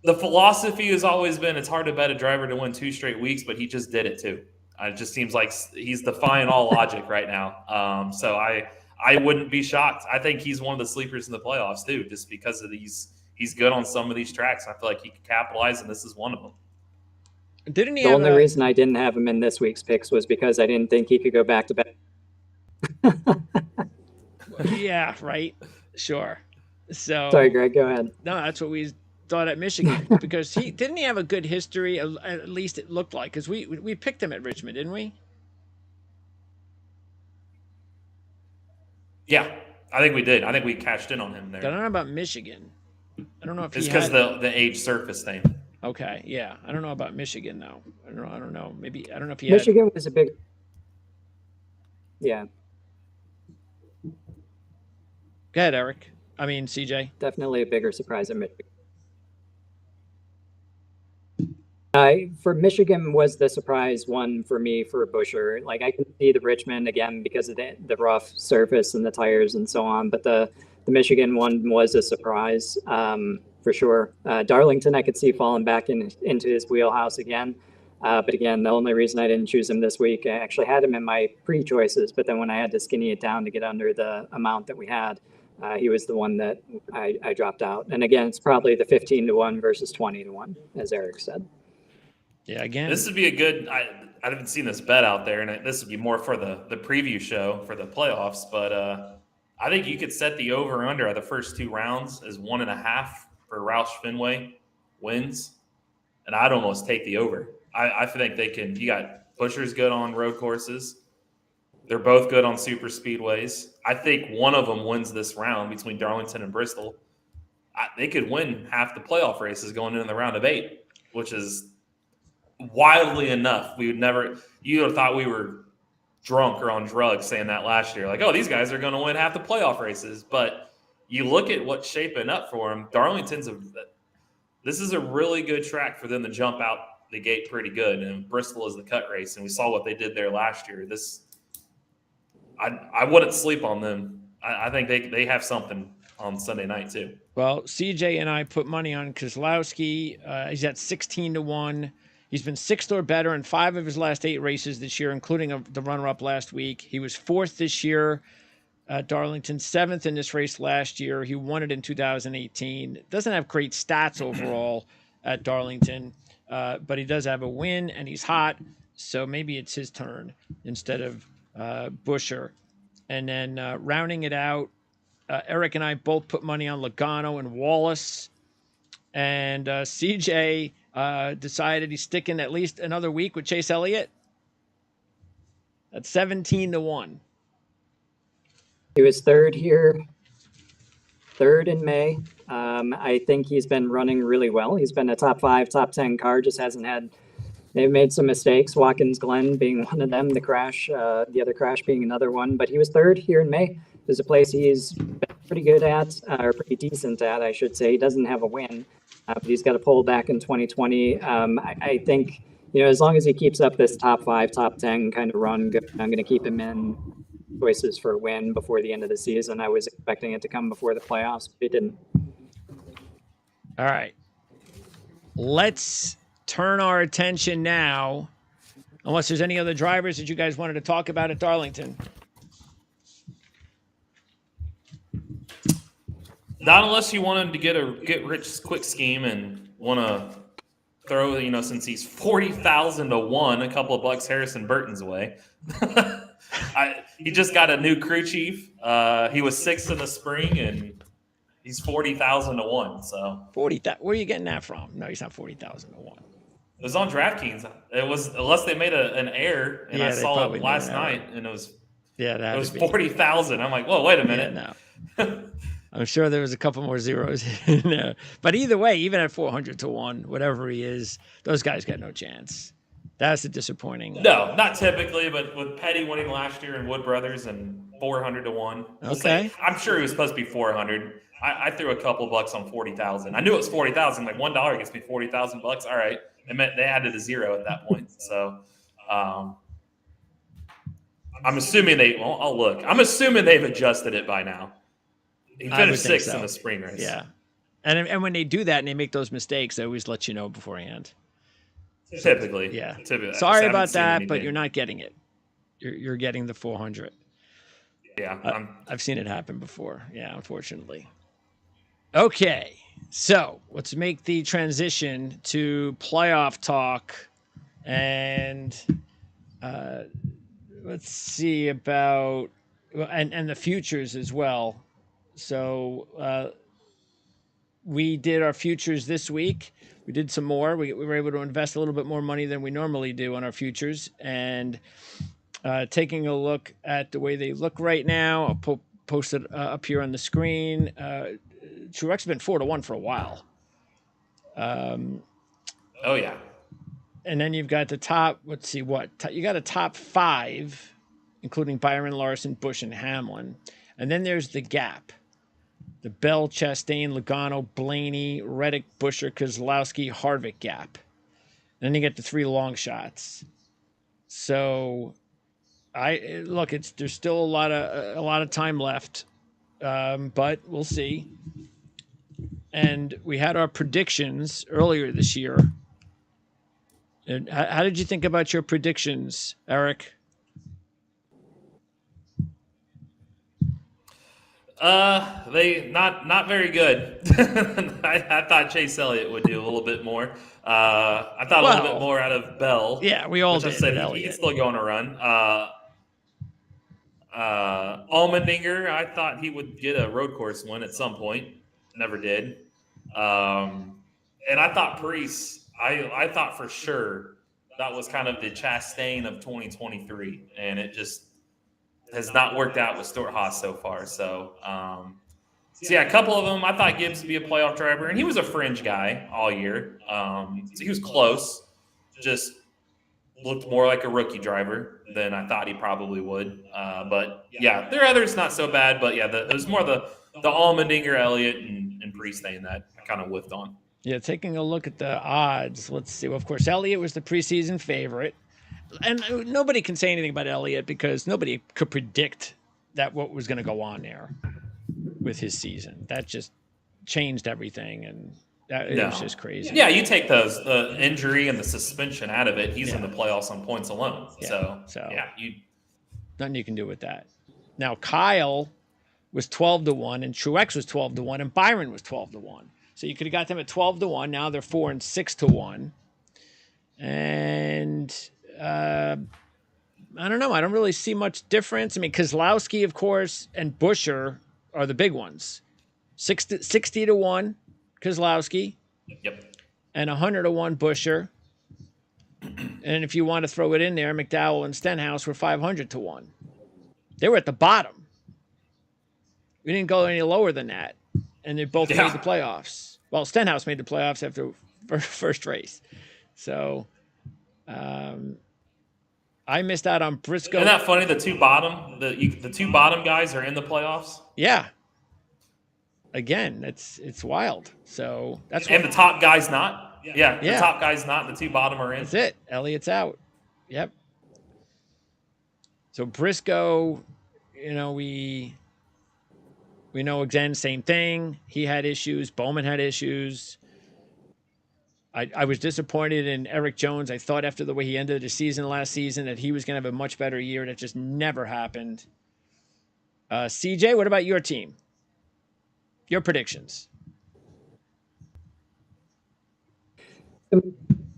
the philosophy has always been it's hard to bet a driver to win 2 straight weeks, but he just did it too. It just seems like he's defying all logic right now. So I wouldn't be shocked. I think he's one of the sleepers in the playoffs too, just because of he's good on some of these tracks. I feel like he could capitalize, and this is one of them. Didn't he? The only reason I didn't have him in this week's picks was because I didn't think he could go back to back. Yeah, right. Sure. So sorry, Greg. Go ahead. No, that's what we thought at Michigan because he didn't have a good history. At least it looked like because we picked him at Richmond, didn't we? Yeah, I think we did. I think we cashed in on him there. I don't know about Michigan. I don't know if it's because the age surface thing. Okay, yeah, I don't know about Michigan though. I don't know. Maybe I don't know if Michigan was a big. Yeah. Go ahead, Eric. I mean, CJ. Definitely a bigger surprise at Michigan. For Michigan was the surprise one for me for Buescher. Like I can see the Richmond again because of the rough surface and the tires and so on, but the Michigan one was a surprise for sure. Darlington I could see falling back into his wheelhouse again. But again, the only reason I didn't choose him this week, I actually had him in my pre-choices, but then when I had to skinny it down to get under the amount that we had, he was the one that I dropped out. And again, it's probably the 15-1 versus 20-1, as Eric said. Yeah, again, this would be a good. I haven't seen this bet out there, and this would be more for the preview show for the playoffs. But I think you could set the over under of the first 2 rounds as 1.5 for Roush Fenway wins, and I'd almost take the over. I think they can. You got Buescher's good on road courses. They're both good on super speedways. I think one of them wins this round between Darlington and Bristol. They could win half the playoff races going into the round of 8, which is wildly enough. We would never. You would have thought we were drunk or on drugs saying that last year. Like, oh, these guys are going to win half the playoff races. But you look at what's shaping up for them. Darlington's this is a really good track for them to jump out the gate pretty good, and Bristol is the cut race, and we saw what they did there last year. I wouldn't sleep on them. I think they have something on Sunday night too. Well, CJ and I put money on Keselowski. He's at 16-1. He's been 6th or better in 5 of his last 8 races this year, including the runner-up last week. He was 4th this year at Darlington, 7th in this race last year. He won it in 2018. Doesn't have great stats overall at Darlington, but he does have a win, and he's hot, so maybe it's his turn instead of Buescher. And then rounding it out, Eric and I both put money on Logano and Wallace. And CJ decided he's sticking at least another week with Chase Elliott. That's 17-1. He was third here, third in May. I think he's been running really well. He's been a top 5, top 10 car, just hasn't had. They've made some mistakes, Watkins Glen being one of them, the other crash being another one. But he was third here in May. There's a place he's been pretty good at, or pretty decent at, I should say. He doesn't have a win, but he's got a pull back in 2020. I think, as long as he keeps up this top 5, top 10 kind of run, I'm going to keep him in choices for a win before the end of the season. I was expecting it to come before the playoffs, but it didn't. All right. Let's turn our attention now, unless there's any other drivers that you guys wanted to talk about at Darlington. Not unless you want him to get rich quick scheme and want to throw, since he's 40,000-1, a couple of bucks Harrison Burton's way. He just got a new crew chief. He was 6th in the spring, and he's 40,000-1. So 40,000. Where are you getting that from? No, he's not 40,000-1. It was on DraftKings. It was, unless they made an error, and I saw it last night, and it was 40,000. I'm like, whoa, wait a minute. Yeah, no. I'm sure there was a couple more zeros in there. But either way, even at 400-1, whatever he is, those guys got no chance. That's the disappointing. No, not typically, but with Petty winning last year and Wood Brothers and 400-1. Okay. I'm sure he was supposed to be 400. I threw a couple bucks on 40,000. I knew it was 40,000. Like $1 gets me 40,000 bucks. All right. It meant they added a zero at that point. So I'm assuming I'll look. I'm assuming they've adjusted it by now. He finished 6th in the spring race. Yeah. And when they do that and they make those mistakes, they always let you know beforehand. Typically. Yeah. Typically. Sorry about that, but you're not getting it. You're getting the 400. Yeah. I've seen it happen before. Yeah, unfortunately. Okay. So let's make the transition to playoff talk. And let's see about and the futures as well. So we did our futures this week. We did some more. We were able to invest a little bit more money than we normally do on our futures. And taking a look at the way they look right now, I'll post it up here on the screen. Truex has been 4-1 for a while. Oh, yeah. And then you've got the top, let's see what. You got a top 5, including Byron, Larson, Busch, and Hamlin. And then there's the gap. The Bell, Chastain, Logano, Blaney, Reddick, Buescher, Keselowski, Harvick gap. And then you get the 3 long shots. So there's still a lot of time left, but we'll see. And we had our predictions earlier this year. And how did you think about your predictions, Eric? They not very good. I thought Chase Elliott would do a little bit more. I thought a little bit more out of Bell. Yeah, we all did. I said he's still going to run. Allmendinger, I thought he would get a road course win at some point. Never did. And I thought Preece, I thought for sure that was kind of the Chastain of 2023, and it just has not worked out with Stuart Haas so far. So yeah, a couple of them, I thought Gibbs would be a playoff driver, and he was a fringe guy all year. So he was close, just looked more like a rookie driver than I thought he probably would. But yeah, there are others not so bad, but yeah, it was more the Allmendinger, Elliott, and Preece thing that I kind of whiffed on. Yeah, taking a look at the odds, let's see. Well, of course, Elliott was the preseason favorite. And nobody can say anything about Elliott because nobody could predict that what was going to go on there with his season. That just changed everything, and it was just crazy. Yeah, you take the injury and the suspension out of it, he's in the playoffs on points alone. So yeah, nothing you can do with that. Now, Kyle was 12-1, and Truex was 12-1, and Byron was 12-1. So you could have got them at 12-1. Now they're 4 and 6-1. And I don't know. I don't really see much difference. I mean, Keselowski, of course, and Buescher are the big ones. 60 to 1, Keselowski, Yep. and 100 to 1, Buescher. And if you want to throw it in there, McDowell and Stenhouse were 500 to 1. They were at the bottom. We didn't go any lower than that. And they both made the playoffs. Well, Stenhouse made the playoffs after first race. So I missed out on Briscoe. Isn't that funny? The two bottom guys are in the playoffs. Yeah. Again, it's wild. So that's the top guy's not. Yeah, the top guy's not. The two bottom are in. That's it. Elliott's out. Yep. So Briscoe, we know again, same thing. He had issues. Bowman had issues. I was disappointed in Eric Jones. I thought after the way he ended the season last season that he was going to have a much better year. That just never happened. CJ, what about your team? Your predictions?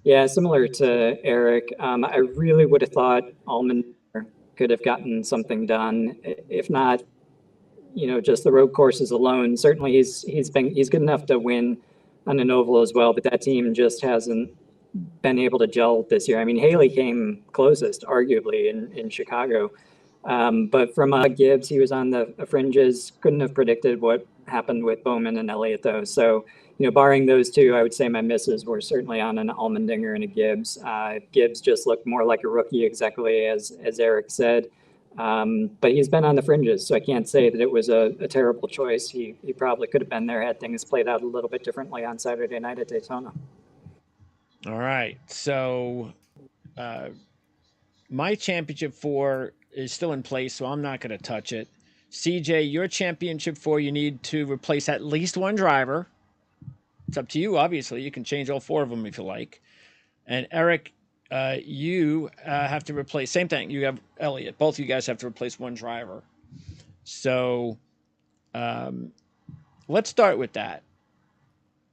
Yeah, similar to Eric. I really would have thought Allman could have gotten something done. If not, just the road courses alone. Certainly, he's good enough to win on an oval as well, but that team just hasn't been able to gel this year. I mean, Haley came closest, arguably, in Chicago. But from Gibbs, he was on the fringes. Couldn't have predicted what happened with Bowman and Elliott, though. So, barring those two, I would say my misses were certainly on an Allmendinger and a Gibbs. Gibbs just looked more like a rookie, exactly as Eric said. But he's been on the fringes, so I can't say that it was a terrible choice. He probably could have been there had things played out a little bit differently on Saturday night at Daytona. All right. So my championship 4 is still in place, so I'm not going to touch it. CJ, your championship 4, you need to replace at least one driver. It's up to you, obviously. You can change all 4 of them if you like. And Eric, you have to replace, same thing. You have Elliott. Both of you guys have to replace one driver. So let's start with that.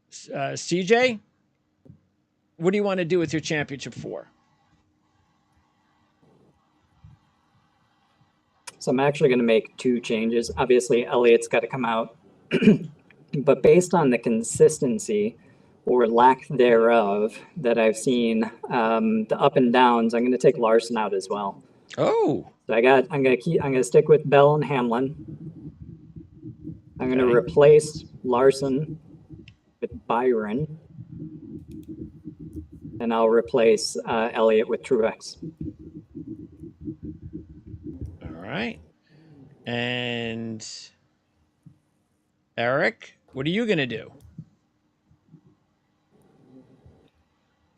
CJ, what do you want to do with your championship 4? So I'm actually going to make 2 changes. Obviously, Elliott's got to come out. But based on the consistency or lack thereof that I've seen, the up and downs, I'm going to take Larson out as well. Oh. So I'm going to stick with Bell and Hamlin. I'm going to replace Larson with Byron. And I'll replace Elliott with Truex. All right. And Eric, what are you going to do?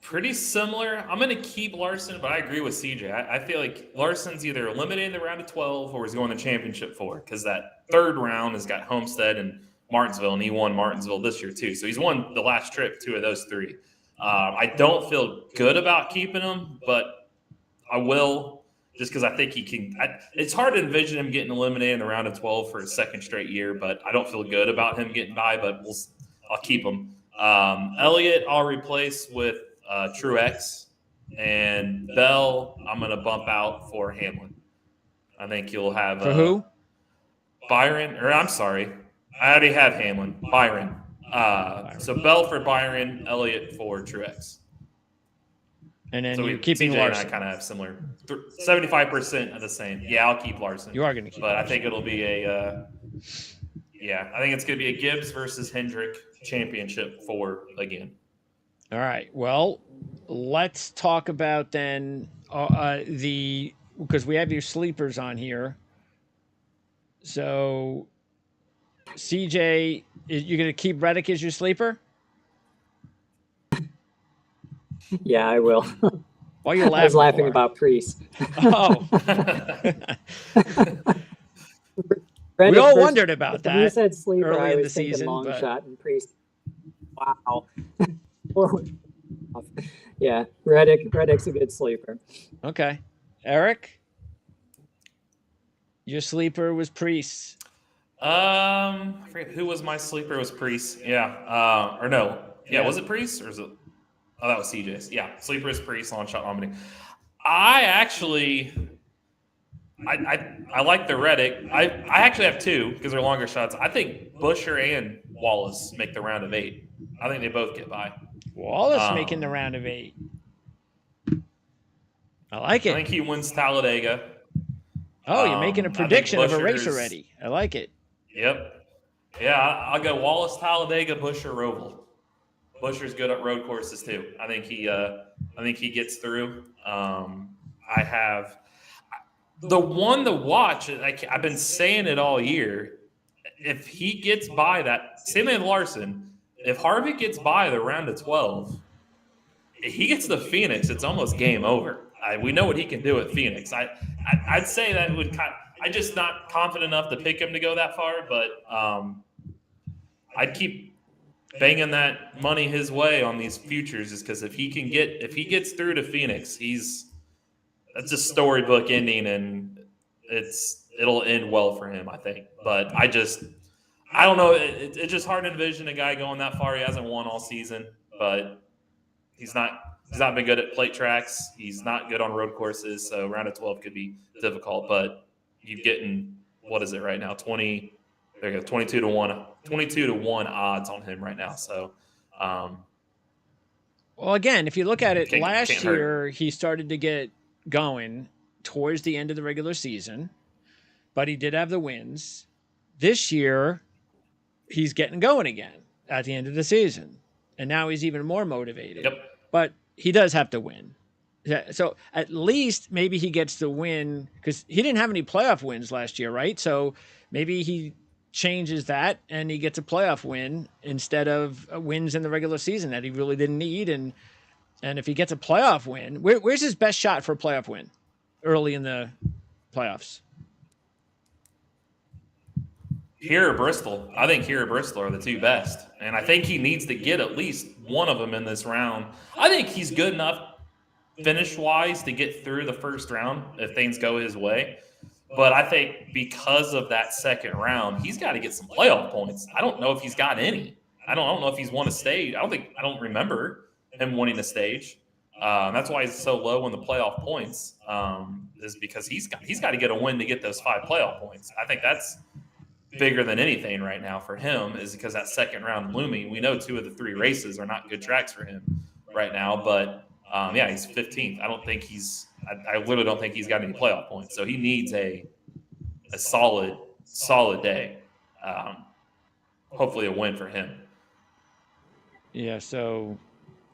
Pretty similar. I'm going to keep Larson, but I agree with CJ. I feel like Larson's either eliminating the round of 12 or he's going to championship 4 because that third round has got Homestead and Martinsville, and he won Martinsville this year too. So he's won the last trip 2 of those 3. I don't feel good about keeping him, but I will just because I think he can. It's hard to envision him getting eliminated in the round of 12 for a second straight year, but I don't feel good about him getting by, but I'll keep him. Elliott, I'll replace with Truex, and Bell, I'm going to bump out for Hamlin. I think you'll have for who? Byron, or I'm sorry, I already have Hamlin. Byron. So Bell for Byron, Elliott for Truex. And then so you're keeping CJ Larson. And I kind of have similar, 75% of the same. Yeah, I'll keep Larson. You are going to keep, but Larson. I think it'll be I think it's going to be a Gibbs versus Hendrick championship 4 again. All right. Well, let's talk about then because we have your sleepers on here. So, CJ, you're going to keep Reddick as your sleeper? Yeah, I will. Why are you laughing? I was laughing about Priest. Oh. We all wondered about that. You said sleeper, early I in was the thinking season, long but... shot and Priest. Wow. Yeah, Reddick's a good sleeper. Okay. Eric? Your sleeper was Priest. I forget who was my sleeper. It was Priest. Yeah. Or no. Yeah, was it Priest or is it? Oh, that was CJ's. Yeah, sleeper is Priest, long shot vomiting. I actually I like the Reddick. I actually have two because they're longer shots. I think Busher and Wallace make the round of 8. I think they both get by. Wallace making the round of 8. I like I it. think he wins Talladega. Oh, you're making a prediction of a race already. I like it. Yep. Yeah, I'll go Wallace, Talladega, Busher, Roval. Busher's good at road courses too. I think he gets through. I have the one to watch. I've been saying it all year. If he gets by that, same thing with Larson. If Harvick gets by the round of 12, if he gets to Phoenix, it's almost game over. We know what he can do at Phoenix. I'd say that would I'm just not confident enough to pick him to go that far, but I'd keep banging that money his way on these futures, is because if he gets through to Phoenix, that's a storybook ending, and it'll end well for him, I think. But I don't know. It's just hard to envision a guy going that far. He hasn't won all season, but he's not been good at plate tracks. He's not good on road courses, so round of 12 could be difficult. But you're getting, what is it right now? 22 to 1 odds on him right now. So, well, again, if you look at it, can't last hurt. year he started to get going towards the end of the regular season, but he did have the wins. This year, he's getting going again at the end of the season, and now he's even more motivated. Yep. But he does have to win. So at least maybe he gets the win, because he didn't have any playoff wins last year, right? So maybe he changes that and he gets a playoff win instead of wins in the regular season that he really didn't need. And if he gets a playoff win, where's his best shot for a playoff win early in the playoffs? Here or Bristol. I think here or Bristol are the two best. And I think he needs to get at least one of them in this round. I think he's good enough finish-wise to get through the first round if things go his way. But I think because of that second round, he's got to get some playoff points. I don't know if he's got any. I don't know if he's won a stage. I don't remember him winning a stage. That's why he's so low in the playoff points, is because he's got to get a win to get those 5 playoff points. I think that's bigger than anything right now for him, is because that second round looming. We know 2 of the 3 races are not good tracks for him right now, but he's 15th. I literally don't think he's got any playoff points. So he needs a solid day. Hopefully a win for him. Yeah. So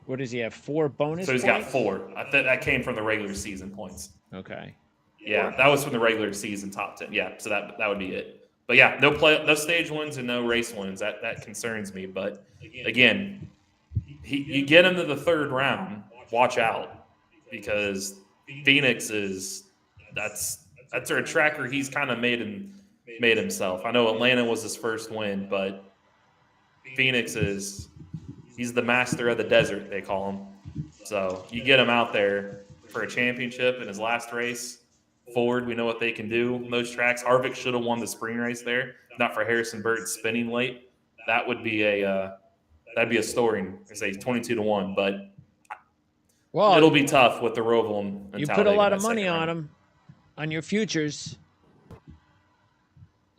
what does he have? 4 bonus So he's points? got 4. That came from the regular season points. Okay. Yeah, that was from the regular season top 10. Yeah, so that would be it. But yeah, no stage wins and no race wins. That concerns me. But again, you get him to the 3rd round, watch out, because Phoenix that's a tracker he's kind of made himself. I know Atlanta was his first win, but Phoenix he's the master of the desert, they call him. So you get him out there for a championship in his last race. Ford, we know what they can do on those tracks. Harvick should have won the spring race there, not for Harrison Burton spinning late. That would be that'd be a story. I say 22 to 1, but it'll be tough with the Roval and you put a lot of money on him, on your futures.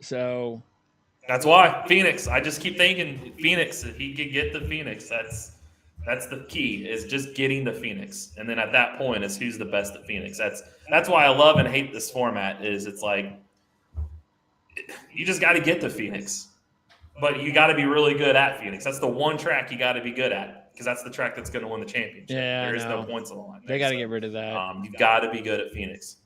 So that's why Phoenix. I just keep thinking Phoenix. If he could get the Phoenix, that's the key, is just getting the Phoenix. And then at that point is who's the best at Phoenix. That's why I love and hate this format, is it's like you just got to get to Phoenix. But you got to be really good at Phoenix. That's the one track you got to be good at, because that's the track that's going to win the championship. Yeah, there is no points on the line. They got to get rid of that. You've got to be good at Phoenix.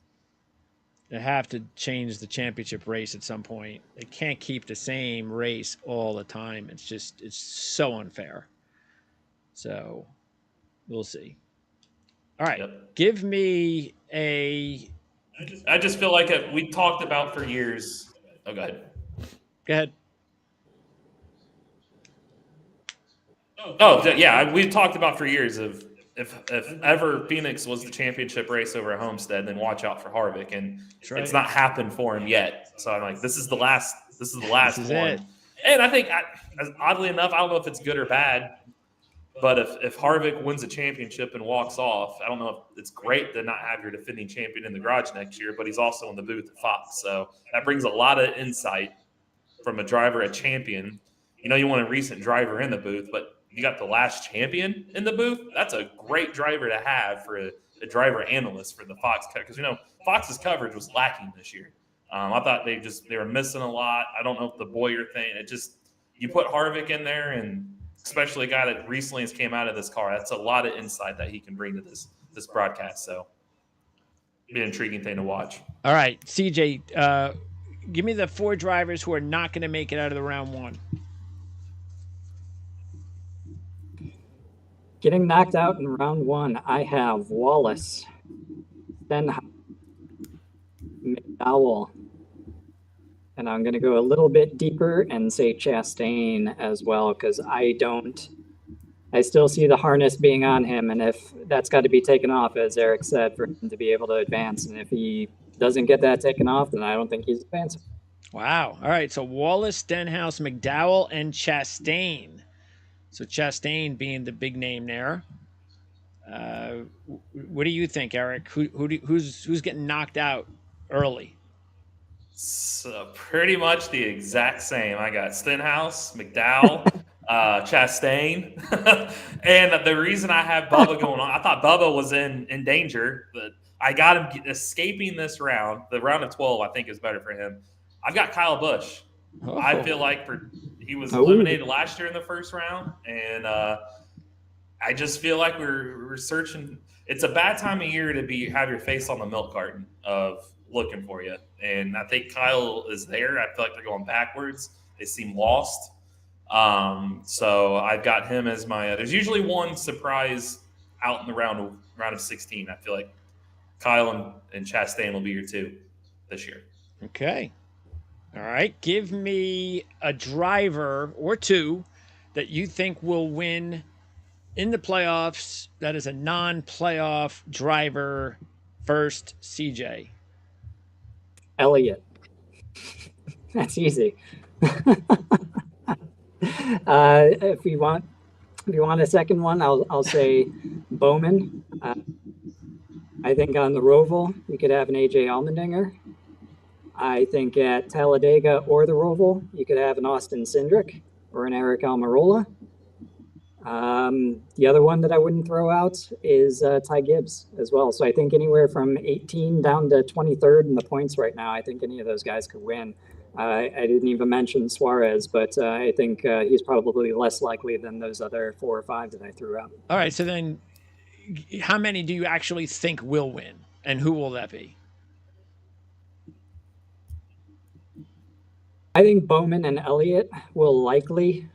They have to change the championship race at some point. They can't keep the same race all the time. It's so unfair. So we'll see. All right. Yep. Give me a. I just feel like we talked about for years. Oh, go ahead. Go ahead. Oh, yeah. We've talked about for years of if ever Phoenix was the championship race over at Homestead, then watch out for Harvick. And it's not happened for him yet. So I'm like, this is the last one. It. And I think, oddly enough, I don't know if it's good or bad, But if Harvick wins a championship and walks off, I don't know if it's great to not have your defending champion in the garage next year, but he's also in the booth at Fox. So that brings a lot of insight from a driver, a champion. You want a recent driver in the booth, but you got the last champion in the booth. That's a great driver to have for a driver analyst for the Fox, because Fox's coverage was lacking this year. I thought they were missing a lot. I don't know if the Boyer thing. You put Harvick in there, and especially a guy that recently has came out of this car. That's a lot of insight that he can bring to this broadcast. So, it'll be an intriguing thing to watch. All right, CJ, give me the 4 drivers who are not going to make it out of the round 1. Getting knocked out in round 1, I have Wallace, Stenhouse, McDowell, and I'm going to go a little bit deeper and say Chastain as well, because I still see the harness being on him, and if that's got to be taken off, as Eric said, for him to be able to advance, and if he doesn't get that taken off, then I don't think he's advancing. Wow. All right, so Wallace, Stenhouse, McDowell, and Chastain. So Chastain being the big name there. What do you think, Eric? Who's getting knocked out early? So pretty much the exact same. I got Stenhouse, McDowell, Chastain, and the reason I have Bubba going on, I thought Bubba was in danger, but I got him escaping this round. The round of 12, I think, is better for him. I've got Kyle Busch. Oh. I feel like he was eliminated last year in the first round, and I just feel like we're searching. It's a bad time of year to have your face on the milk carton of looking for you, and I think Kyle is there. I feel like they're going backwards. They seem lost. So I've got him as my. There's usually one surprise out in the round of 16. I feel like Kyle and Chastain will be your 2 this year. Okay. All right. Give me a driver or 2 that you think will win in the playoffs. That is a non-playoff driver. First, CJ. Elliott. That's easy. If you want a second one, I'll say Bowman. I think on the Roval you could have an AJ Allmendinger. I think at Talladega or the Roval you could have an Austin Cindric or an Eric Almirola. The other one that I wouldn't throw out is Ty Gibbs as well. So I think anywhere from 18 down to 23rd in the points right now, I think any of those guys could win. I didn't even mention Suarez, but I think he's probably less likely than those other 4 or 5 that I threw out. All right, so then how many do you actually think will win, and who will that be? I think Bowman and Elliott will likely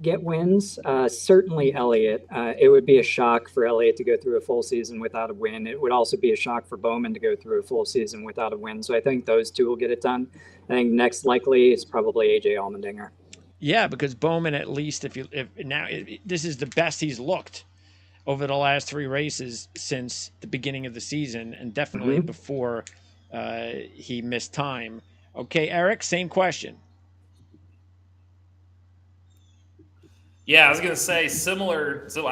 get wins. Certainly Elliott. It would be a shock for Elliott to go through a full season without a win. It would also be a shock for Bowman to go through a full season without a win. So I think those 2 will get it done. I think next likely is probably AJ Allmendinger. Yeah, because Bowman, at least this is the best he's looked over the last 3 races since the beginning of the season, and definitely before he missed time. Okay, Eric, same question. Yeah, I was going to say similar. So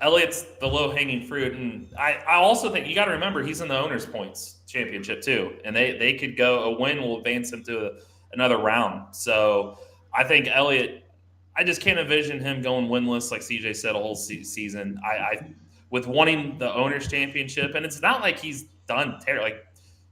Elliott's the low-hanging fruit, and I also think you got to remember he's in the Owners' Points Championship too, and they could go. A win will advance him to another round. So I think Elliott. I just can't envision him going winless, like CJ said, a whole season. With wanting the Owners' Championship, and it's not like he's done terrible. Like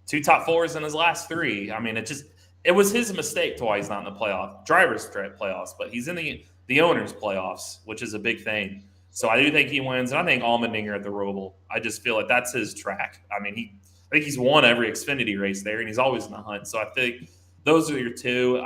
2 top 4s in his last 3. I mean, it was his mistake to why he's not in the drivers' playoffs, but he's in the owners' playoffs, which is a big thing. So I do think he wins, and I think Allmendinger at the Roval. I just feel like that's his track. I mean, I think he's won every Xfinity race there, and he's always in the hunt. So I think those are your 2.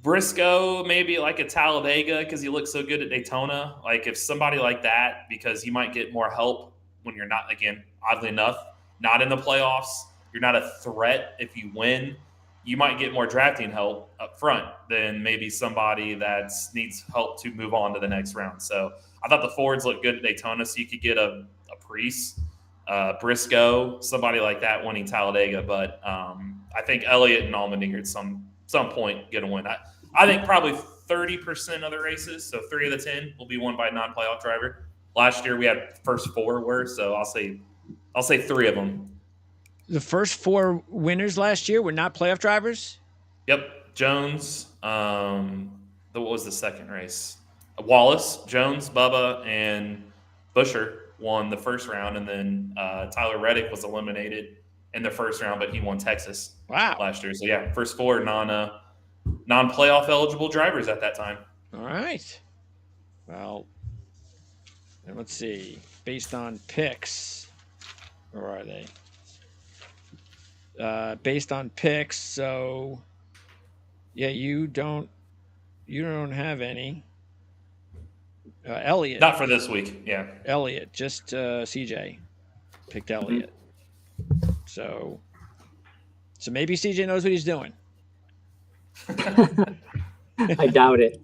Briscoe, maybe like a Talladega because he looks so good at Daytona. Like if somebody like that, because you might get more help when you're not, again, oddly enough, not in the playoffs. You're not a threat if you win. You might get more drafting help up front than maybe somebody that needs help to move on to the next round. So I thought the Fords looked good at Daytona, so you could get a Priest, Briscoe, somebody like that winning Talladega. But I think Elliott and Allmendinger at some point going to win. I think probably 30% of the races. So 3 of the 10 will be won by a non-playoff driver. Last year we had first 4 were, so I'll say 3 of them. The first 4 winners last year were not playoff drivers? Yep. Jones. What was the second race? Wallace, Jones, Bubba, and Busher won the first round, and then Tyler Reddick was eliminated in the first round, but he won Texas last year. So yeah, first 4 non-playoff eligible drivers at that time. All right. Well, and let's see. Based on picks, where are they? Based on picks, so yeah, you don't have any. Elliott. Not for this week, yeah. Elliott, just CJ picked Elliott. So maybe CJ knows what he's doing. I doubt it.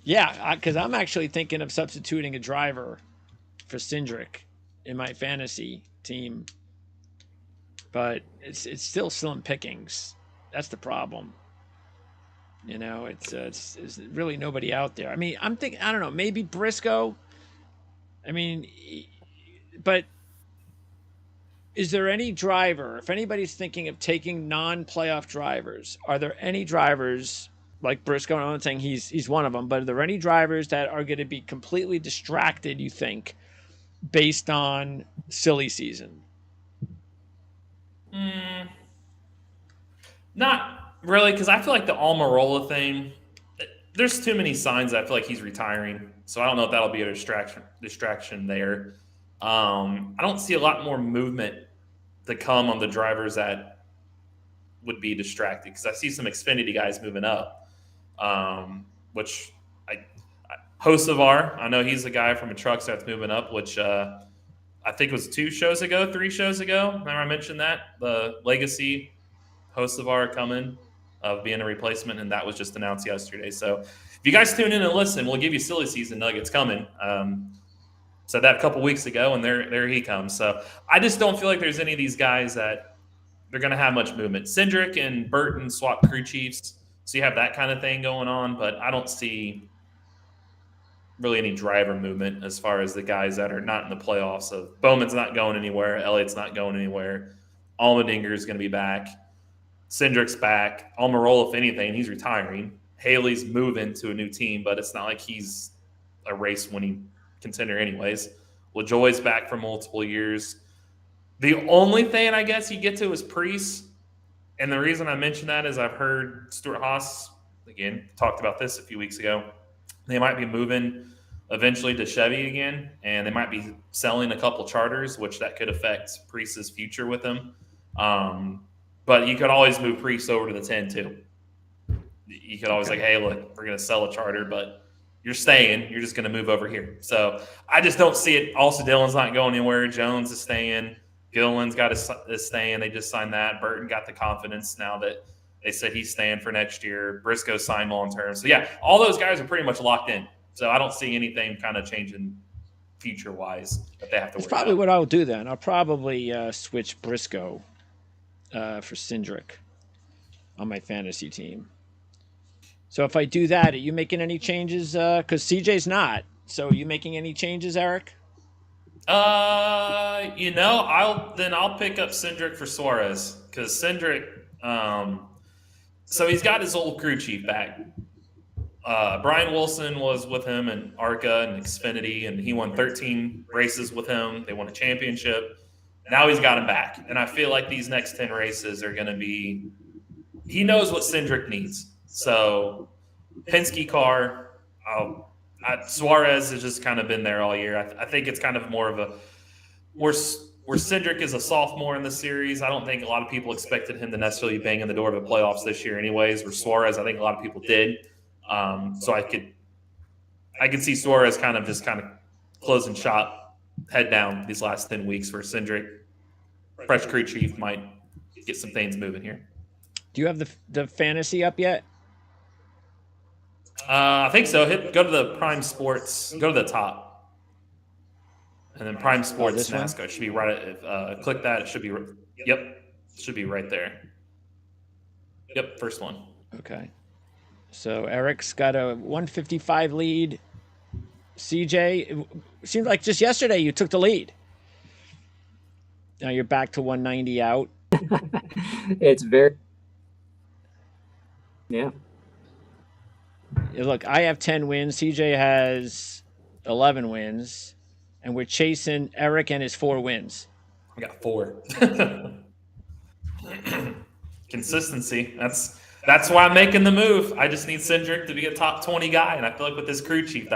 Yeah, because I'm actually thinking of substituting a driver for Cindric in my fantasy team, but it's still slim pickings. That's the problem. You know, it's really nobody out there. I mean, I'm thinking, I don't know, maybe Briscoe. I mean, but is there any driver, if anybody's thinking of taking non-playoff drivers, are there any drivers like Briscoe? I'm not saying he's one of them, but are there any drivers that are going to be completely distracted, you think, based on silly season? Not really, because I feel like the Almirola thing, there's too many signs that I feel like he's retiring. So I don't know if that'll be a distraction there. I don't see a lot more movement to come on the drivers that would be distracted, because I see some Xfinity guys moving up, which Hocevar, I know he's a guy from a truck that's moving up, which I think it was 3 shows ago. Remember I mentioned that? The Legacy Hocevar coming of being a replacement, and that was just announced yesterday. So if you guys tune in and listen, we'll give you silly season nuggets coming. Said that a couple weeks ago, and there he comes. So I just don't feel like there's any of these guys that they're going to have much movement. Cindric and Burton swap crew chiefs, so you have that kind of thing going on, but I don't see really any driver movement as far as the guys that are not in the playoffs. So Bowman's not going anywhere. Elliott's not going anywhere. Allmendinger is going to be back. Cindric's back. Almirola, if anything, he's retiring. Haley's moving to a new team, but it's not like he's a race-winning contender anyways. LaJoie's back for multiple years. The only thing I guess you get to is Priest. And the reason I mention that is I've heard Stuart Haas, again, talked about this a few weeks ago. They might be moving eventually to Chevy again, and they might be selling a couple charters, which that could affect Priest's future with them. But you could always move Priest over to the 10 too. You could always hey, look, we're going to sell a charter, but you're staying. You're just going to move over here. So I just don't see it. Also, Dillon's not going anywhere. Jones is staying. Gilliland's is staying. They just signed that. Burton got the confidence now that they said he's staying for next year. Briscoe signed long term. So yeah, all those guys are pretty much locked in. So I don't see anything kind of changing future wise that they have to worry about. That's probably what I'll do then. I'll probably switch Briscoe for Cindric on my fantasy team. So if I do that, are you making any changes? Because CJ's not. So are you making any changes, Eric? I'll pick up Cindric for Suarez, because Cindric, so he's got his old crew chief back. Brian Wilson was with him in ARCA and Xfinity, and he won 13 races with him. They won a championship. Now he's got him back. And I feel like these next 10 races are going to be – he knows what Cindric needs. So Penske car, Suarez has just kind of been there all year. I think it's kind of more of a – where Cindric is a sophomore in the series, I don't think a lot of people expected him to necessarily bang in the door of the playoffs this year anyways. Where Suarez, I think a lot of people did. So I could see Suarez kind of closing shop, head down these last 10 weeks, where Cindric, fresh crew chief, might get some things moving here. Do you have the fantasy up yet? I think so. Go to the Prime Sports. Go to the top, and then Prime Sports NASCAR. It should be right. Click that. It should be. Yep, it should be right there. Yep, first one. Okay. So Eric's got a 155 lead. CJ, it seemed like just yesterday you took the lead. Now you're back to 190 out. It's very, yeah. Look, I have 10 wins. CJ has 11 wins. And we're chasing Eric and his 4 wins. I got 4. Consistency. That's why I'm making the move. I just need Cindric to be a top 20 guy, and I feel like with this crew chief,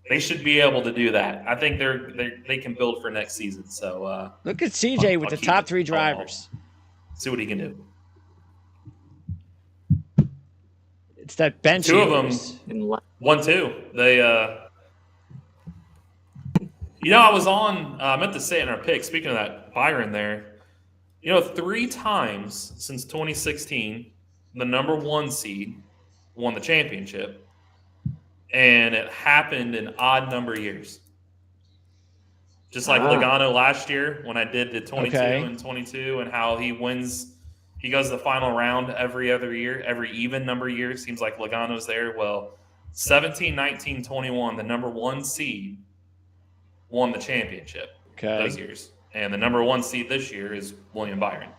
they should be able to do that. I think they can build for next season. So look at CJ with the top 3 drivers. See what he can do. It's that bench. 2 of them. 1-2. They. I was on. I meant to say it in our pick. Speaking of that, Byron there. 3 times since 2016, the number 1 seed won the championship, and it happened in odd number years. Just like Logano last year when I did the 22 and 22, and how he wins. He goes to the final round every other year, every even number of years. Seems like Logano's there. Well, 17, 19, 21, the number 1 seed won the championship those years. And the number 1 seed this year is William Byron.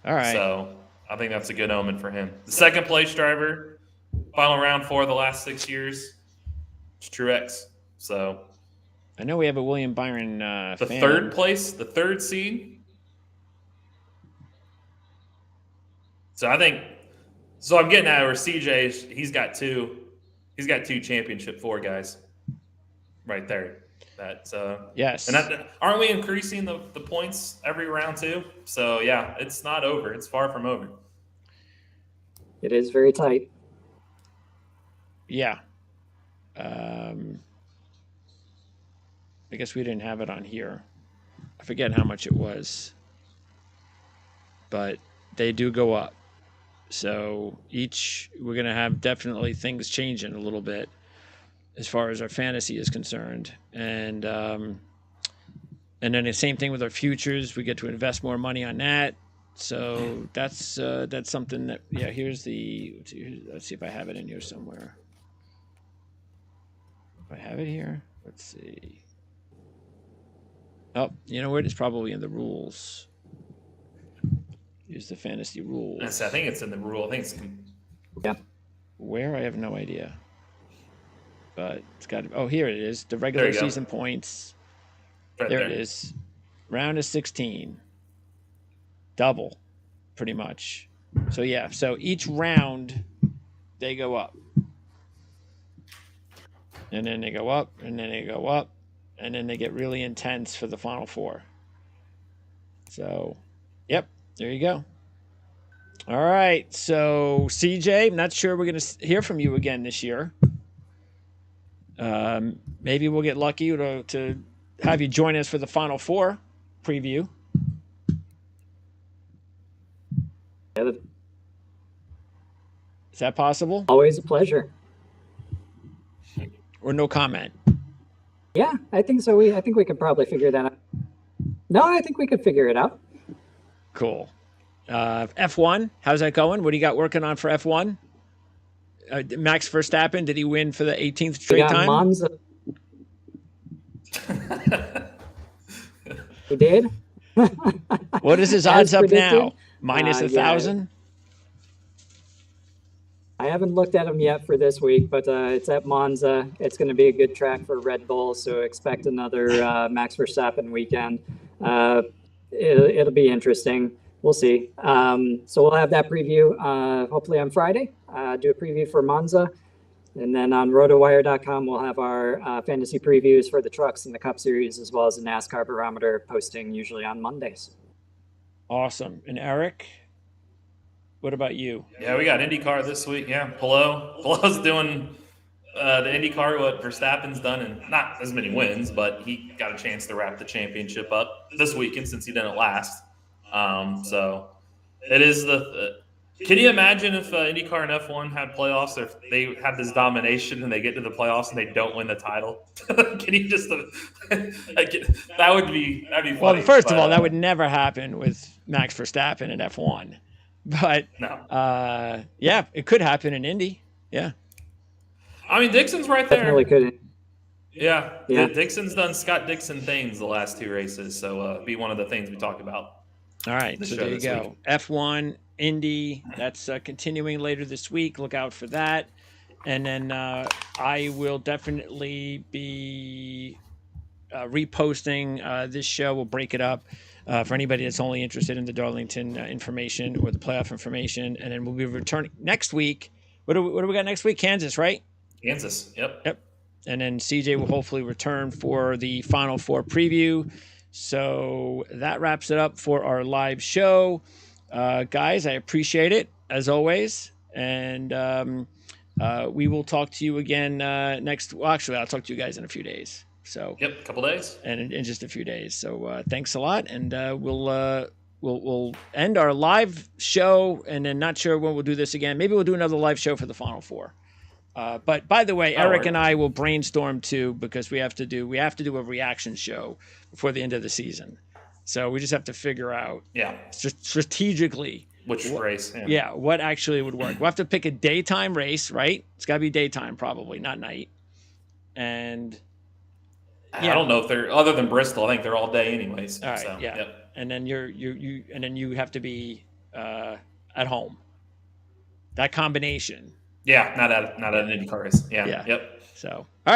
All right. So I think that's a good omen for him. The second place driver, final round 4 of the last 6 years, it's Truex. So I know we have a William Byron the fan. third place, the 3rd seed. So I'm getting at where CJ, he's got 2 championship 4 guys right there. Yes. And aren't we increasing the points every round too? So yeah, it's not over. It's far from over. It is very tight. Yeah. I guess we didn't have it on here. I forget how much it was, but they do go up. So we're going to have definitely things changing a little bit as far as our fantasy is concerned. And then the same thing with our futures. We get to invest more money on that. So that's something that, let's see if I have it in here somewhere. If I have it here, let's see. Oh, you know what? It's probably in the rules. Use the fantasy rules. I think it's in the rule. I think it's. Yeah. Where? I have no idea. But it's got. Oh, here it is. The regular season points. Right there it is. Round of 16. Double, pretty much. So yeah. So each round, they go up, and then they go up, and then they go up, and then they get really intense for the final 4. So, yep. There you go. All right. So, CJ, I'm not sure we're going to hear from you again this year. Maybe we'll get lucky to have you join us for the Final 4 preview. Is that possible? Always a pleasure. Or no comment? Yeah, I think so. I think we could probably figure that out. No, I think we could figure it out. Cool. F1, how's that going? What do you got working on for F1? Max Verstappen, did he win for the 18th straight time? Monza. He did. What is his odds up now? Minus 1,000? I haven't looked at him yet for this week, but it's at Monza. It's going to be a good track for Red Bull, so expect another Max Verstappen weekend. It'll be interesting. We'll see. So we'll have that preview hopefully on Friday. Do a preview for Monza. And then on rotowire.com, we'll have our fantasy previews for the trucks and the Cup Series, as well as the NASCAR barometer posting usually on Mondays. Awesome. And Eric, what about you? Yeah, we got IndyCar this week. Yeah, Polo's doing the IndyCar, what Verstappen's done, and not as many wins, but he got a chance to wrap the championship up this weekend since he didn't last. So it is can you imagine if IndyCar and F1 had playoffs, or if they had this domination and they get to the playoffs and they don't win the title? Can you just that'd be funny. Well, first of all, that would never happen with Max Verstappen in F1. But No. yeah, it could happen in Indy. Yeah. I mean, Dixon's right there. Definitely could. Yeah. Yeah. Dixon's done Scott Dixon things the last 2 races, so be one of the things we talk about. All right, The so show there you this go. week. F1 Indy. That's continuing later this week. Look out for that. And then I will definitely be reposting this show. We'll break it up for anybody that's only interested in the Darlington information or the playoff information. And then we'll be returning next week. What do we got next week? Kansas, right? Kansas. Yep. Yep. And then CJ will hopefully return for the Final Four preview. So that wraps it up for our live show. Guys, I appreciate it, as always. And we will talk to you again next. Well, actually, I'll talk to you guys in a few days. So Yep, a couple days. And in just a few days. So thanks a lot. And we'll end our live show. And then not sure when we'll do this again. Maybe we'll do another live show for the Final Four. But by the way, Eric and I will brainstorm too, because we have to do a reaction show before the end of the season. So we just have to figure out strategically which race. Yeah, what actually would work. We'll have to pick a daytime race, right? It's got to be daytime, probably, not night. And I don't know if they're other than Bristol. I think they're all day anyways. All right, so, yeah. Yep. And then you have to be at home. That combination. Yeah, not at an IndyCar race. Yeah. Yeah. Yep. So.